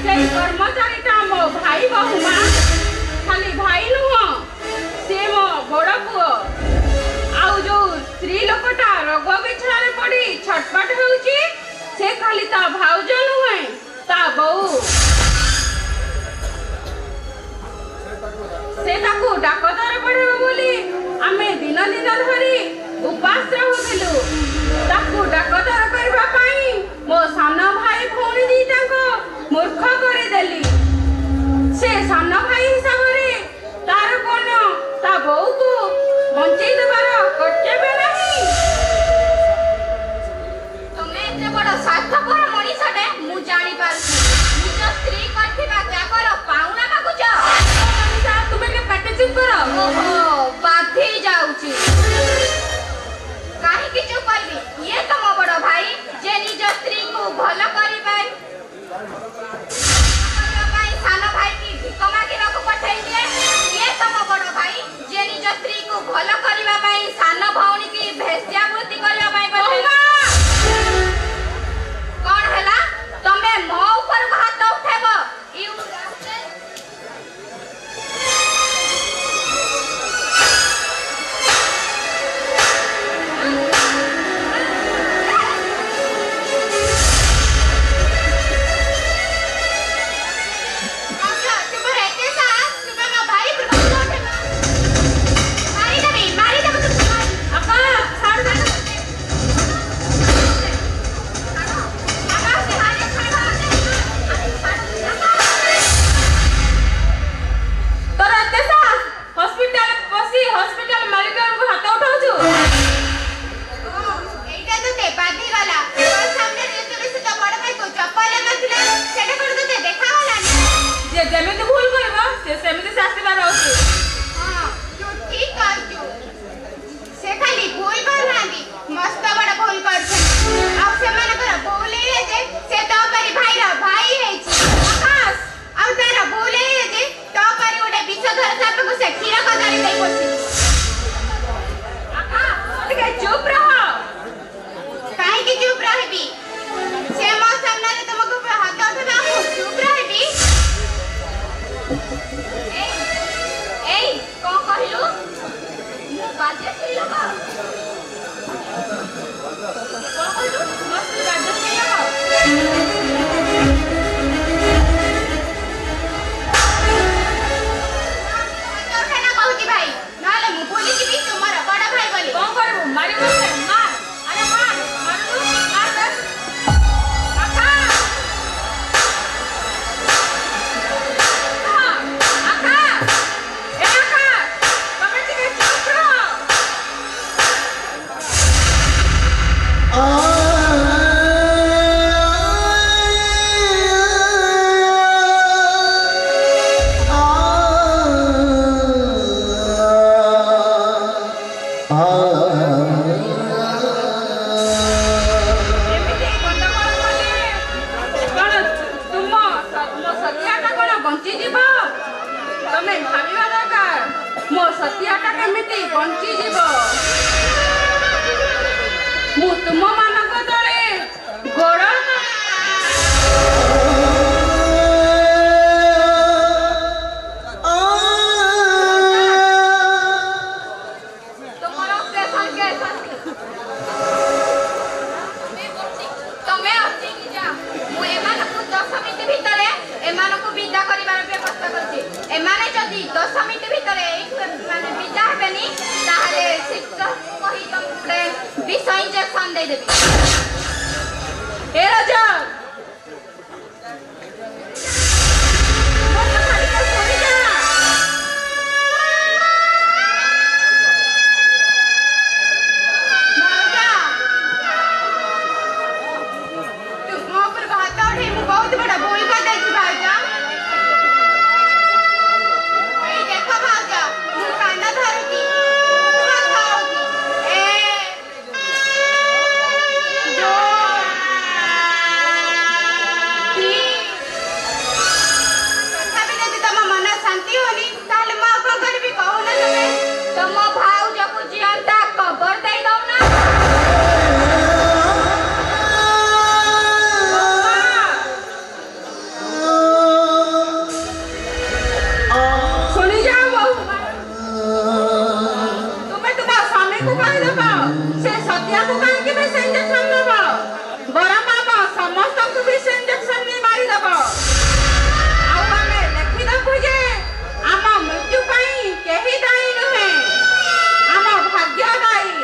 ସେଇ କର୍ମଚାରୀଟା ମୋ ଭାଇ ବୋହୁ ମା, ଖାଲି ଭାଇ ନୁହଁ ସେ ମୋ ବଡ଼ ପୁଅ। ଆଉ ଯୋଉ ସ୍ତ୍ରୀ ଲୋକଟା ରୋଗ ବିଛଣାରେ ପଡ଼ି ଛଟପଟ ହେଉଛି ସେ ଖାଲି ତା ଭାଉଜ ନୁହେଁ, ତା ବୋଉ। ସେ ତାକୁ ଡାକ୍ତର ପଢ଼େଇବ ବୋଲି ଆମେ ଦିନ ଦିନ ଧରି ଉପାସ ରହୁଥିଲୁ। ତାକୁ ଡାକ୍ତର କରିବା ପାଇଁ ମୋ ସାନ ଭାଇ ଭଉଣୀ ଦିଟାଙ୍କ ମୂର୍ଖ କରିଦେଲି। ସେ ସାନ ଭାଇ ହିସାବରେ ତାର କ'ଣ ତା ବୋଉକୁ ବଞ୍ଚେଇ ଦେବାର କର୍ତ୍ତବ୍ୟ ନାହିଁ? ତମେ ଏତେ ବଡ଼ ସ୍ୱାର୍ଥପର ମଣିଷଟେ ମୁଁ ଜାଣିପାରୁଛି। ନିଜ ସ୍ତ୍ରୀ କରିଥିବା ତ୍ୟାଗର ପାଉଣା ମାଗୁଛ। ତୁମେ ଟିକେ ପାଟି ଚୁପ୍ କର। ଓହୋ ବାଧି ଯାଉଛି। କାହିଁକି ଚୁପ୍ କରିବି? ଇଏ ତମ ବଡ଼ ଭାଇ ଯେ ନିଜ ସ୍ତ୍ରୀକୁ ଭଲ କରିବା ପାଇଁ ସାନ ଭାଇକି ଭିକ ମାଗିବାକୁ ପଠେଇ ଦିଏ। ଇଏ ତମ ବଡ଼ ଭାଇ ଯେ ନିଜ ସ୍ତ୍ରୀକୁ ଭଲ କରିବା ପାଇଁ ସାନ ଭଉଣୀକି ବେଶ୍ୟାବୃତ୍ତି କରିବା ପାଇଁ ପଠେଇ। କ'ଣ ହେଲା? ତମେ ମୋ ଉପରକୁ ହାତ ଉଠେଇବ? ଯେମିତି ଭୁଲ କରିବ ସେ ସେମିତି ଶାସ୍ତିବାର ଅଛି। ହଁ ତୁ ଠିକ୍ କହିଛୁ। ସେ ଖାଲି ଭୁଲ କରୁନାହାନ୍ତି, ମସ୍ତ ବଡ଼ ଭୁଲ କରୁଛନ୍ତି। ଆଉ ସେମାନଙ୍କର ଭୁଲ ଏଇଆ ଯେ ସେ ତୋ ପରି ଭାଇର ଭାଇ ହେଇଛି। ଆକାଶ ଆଉ ତାର ଭୁଲ ଏଇଆ ଯେ ତୋ ପରି ଗୋଟେ ବିଷଧର ସାପକୁ ସେ କ୍ଷୀର କଦଳୀ ଦେଇ ବସିଛି। ଟିକେ ଚୁପ୍ ରହ। କାହିଁକି ଚୁପ୍ ରହିବି? ସେ ମୋ ସାମ୍ନାରେ ତମକୁ ହାତ ଉଠେଇବା ମୁଁ ଚୁପ୍ ରହିବି? ଏଇ କ'ଣ କହିଲୁ? ମୁଁ ବାଜେ ସ୍ତ୍ରୀ ଲୋକ? କ'ଣ କହିଲୁ? ମୋ ସ୍ତ୍ରୀ ବାଜେ ସ୍ତ୍ରୀ ଲୋକ? କହୁଛି ଭାଇ, ନହେଲେ ମୁଁ ଭୁଲିଯିବି ତୁମର ବଡ଼ ଭାଇ ବୋଲି। କ'ଣ କରିବୁ? ମାରିବୁ? ମାର। ଆରେ ମାର, ମାରୁନୁ, ମାର। ତମେ ଟିକେ ଚୁପ୍ ରହ। ଏମିତି ଗଣ୍ଡଗୋଳ କଲେ କ'ଣ ମୋ ସତିଆଟା କ'ଣ ବଞ୍ଚିଯିବ? ତମେ ଭାବିବା ଦରକାର ମୋ ସତିଆଟା କେମିତି ବଞ୍ଚିଯିବ। ମୁଁ ତୁମମାନଙ୍କ ତଳେ ଗୋଡ଼ ତୁମର ତମେ ଅଟକି ଯାଅ। ମୁଁ ଏମାନଙ୍କୁ 10 ମିନିଟ୍ ଭିତରେ ଏମାନଙ୍କୁ ବିଦା କରିବାର ବ୍ୟବସ୍ଥା କରୁଛି। ଏମାନେ ଯଦି 10 ମିନିଟ୍ ଭିତରେ ଏଇଠୁ ପକେଇଦେବି। ଏ ରଜତ ମୋ କଥା ଟିକେ ଶୁଣିଯା। ଭାଉଜ ତୁ ମୋ ଉପରେ ଭାତ ଉଠେଇ ମୁଁ ବହୁତ ବଡ଼ ଭୁଲ କରିଦେଇଛି ଭାଉଜ। ଏଇ ଦେଖ ଭାଉଜ ମୁଁ କାନ ଧରୁଛି ଭାତ ହଉଛି ତଥାପି ଯଦି ତମ ମନ ଶାନ୍ତି ହଉନି ତାହେଲେ ମୁଁ ଆଉ କଣ କରିବି କହୁନ ତମେ। ତମ ଭାଉଜକୁ ଜିଅନ୍ତା କବର ଦେଇ ଦଉନା। ଶୁଣି ଯାଅ ବୋହୂ, ତୁମେ ତୁମ ସ୍ୱାମୀକୁ କହିଦେବ ସେ ସତ୍ୟାକୁ କାହିଁକି ବି ସେ ଇଞ୍ଜେକ୍ସନ ଦେବ, ବରଂ ଆମ ସମସ୍ତଙ୍କୁ ବି ସେ ଇଞ୍ଜେକ୍ସନ ନେଇ ମାରିଦେବ। ଆଉ ଆମେ ଲେଖିଦେବୁ ଯେ ଆମ ମୃତ୍ୟୁ ପାଇଁ କେହି ଦାୟୀ ନୁହେଁ, ଆମ ଭାଗ୍ୟ ଦାୟୀ।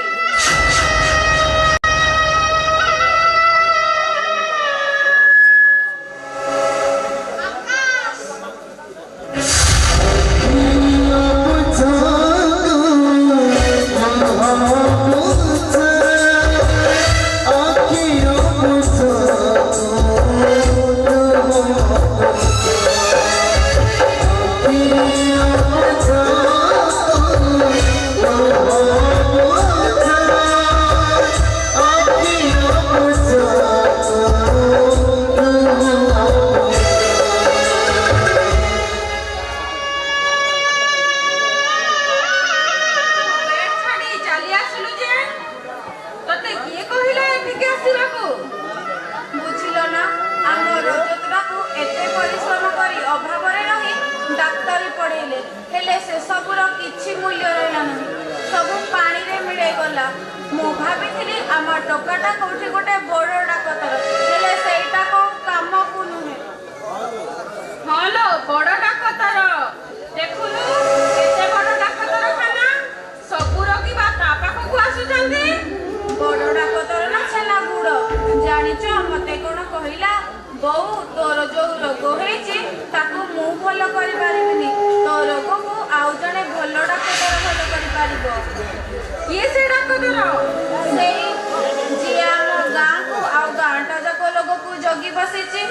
ବେଡ୍ ଛାଡ଼ି ଚାଲି ଆସିଲୁ ଯେ, ତତେ କିଏ କହିଲା ଏଠିକି ଆସିବାକୁ? ବୁଝିଲ ନା ଆମ ରଜତଟାକୁ ଏତେ ପରିଶ୍ରମ କରି ଅଭାବରେ ରହି ଡାକ୍ତରୀ ପଢ଼େଇଲେ ହେଲେ ସେସବୁର କିଛି ମୂଲ୍ୟ ରହିଲା ନାହିଁ, ସବୁ ପାଣିରେ ମିଳେଇ ଗଲା। ମୁଁ ଭାବିଥିଲି ଆମ ଟୋକାଟା କୋଉଠି ଗୋଟେ ବଡ଼ ଡାକ୍ତର ହେଲେ ସେଇଟା କଣ କାମକୁ ନୁହେଁ। ହଁ ଲୋ, ବଡ଼ ଡାକ୍ତର। ଦେଖୁନୁ କେତେ ବଡ଼ ଡାକ୍ତରଖାନା, ସବୁ ରୋଗୀ ବା ତା ପାଖକୁ ଆସୁଛନ୍ତି। ବଡ଼ ଡାକ୍ତର ନା ଛେନା ଗୁଡ଼। ଜାଣିଛ ମତେ କଣ କହିଲା, ବୋଉ ତୋର ଯୋଉ ରୋଗ ହେଇଛି ତାକୁ ମୁଁ ଭଲ କରିପାରିବିନି, ତୋ ରୋଗକୁ ଆଉ ଜଣେ ଭଲ ଡାକ୍ତର ଭଲ କରିପାରିବ। କିଏ ସେ ଡାକ୍ତର? ସେଇ ଯିଏ ଆମ ଗାଁକୁ ଆଉ ଗାଁଟା ଯାକ ଲୋକକୁ ଜଗି ବସିଛି।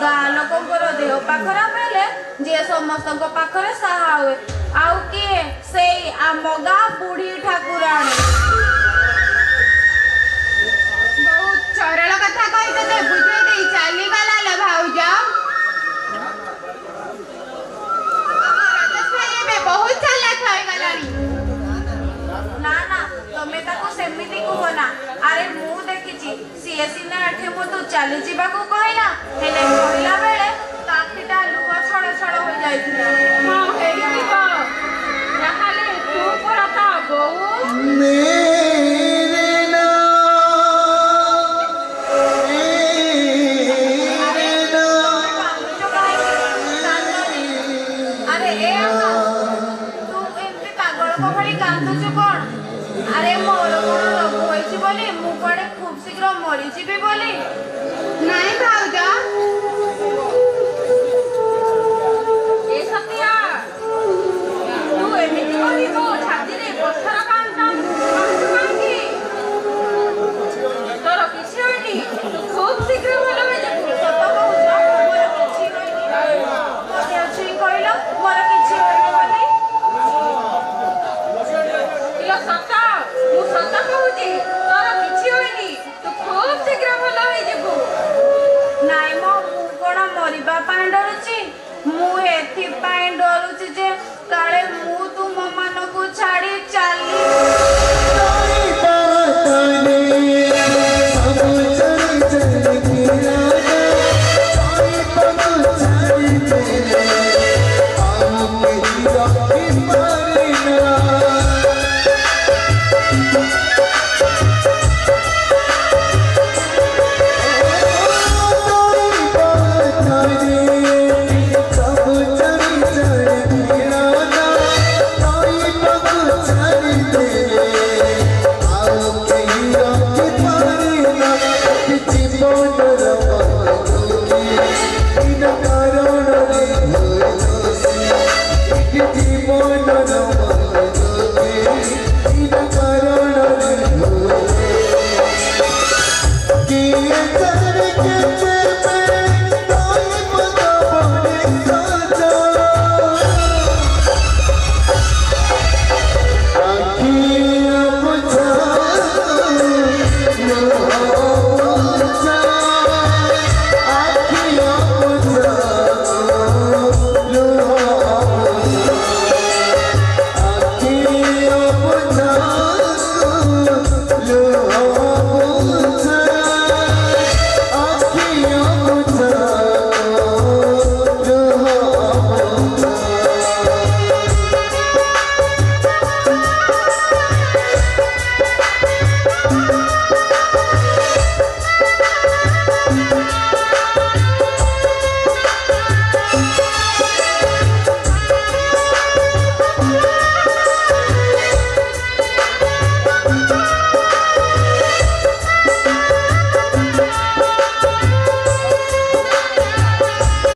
ଗାଁ ଲୋକଙ୍କର ଦେହ ଖରାପ ହେଲେ ଯିଏ ସମସ୍ତଙ୍କ ପାଖରେ ସାହା ହୁଏ, ଆଉ କିଏ? ସେଇ ଆମ ଗାଁ ବୁଢ଼ୀ ଠାକୁରାଣୀ। ବହୁତ ସରଳ କଥା କହି ତତେ ବୁଝେଇ ଦେଇ ଚାଲିଗଲା ଲୋ ଭାଉଜ। ଆମ ରଜତ ଭାଇ ଏବେ ବହୁତ ଚାଲାକ ହେଇଗଲାଣି। ନା ନା ତମେ ତାକୁ ସେମିତି କୁହ ନା। ଆରେ ମୁଁ ଦେଖିଛି ସିଏ ସିନା ଏଠି ମୁଁ ଚାଲି ଯିବାକୁ କହିଲା ହେଲେ କହିଲା ବେଳେ ତା ଆଖିଟା ଲୁହ ଛଳ ଛଳ ହୋଇଯାଇଥିଲା। ହଁ ହେଇଥିବ, ଯାହାହେଲେ ତୁ ପରା ତା ବୋଉ। ଆରେ ଏ ତୁ ଏମିତି ପାଗଳଙ୍କ ଭଳି କାନ୍ଦୁଛୁ କଣ? ଆରେ ମୋର କଣ ରୋଗ ହୋଇଛି ବୋଲି ମୁଁ କୁଆଡେ ଖୁବ୍ ଶୀଘ୍ର ମରିଯିବି ବୋଲି? ନାଇଁ ଭାଉଜ। ଏ ସତ୍ୟା, ତୁ ଏମିତି କହିବୁ ଛାତିରେ ପଥର କାନ୍ଦୁଛୁ କାହିଁକି? ତୋର କିଛି ହୋଇନି, ତୁ ଖୁବ୍ ଶୀଘ୍ର ଭଲ ହେଇଯିବୁ। ସତ କହୁଛ ମୋର କିଛି ହୋଇନି? ମତେ ଅଛି କହିଲ ମୋର କିଛି ହୋଇନି ବୋଲି? ଇଲୋ ସତ, ମୁଁ ସତ କହୁଛି, ତୋର କିଛି ହୋଇନି, ତୁ ଖୁବ୍ ଶୀଘ୍ର ଭଲ ହେଇଯିବୁ। ନାଇଁ ମ ମୁଁ କଣ ମରିବା ପାଇଁ ଡରୁଛି? ମୁଁ ଏଥିପାଇଁ ଡରୁଛି ଯେ କାଳେ ମୁଁ ତୁମମାନଙ୍କୁ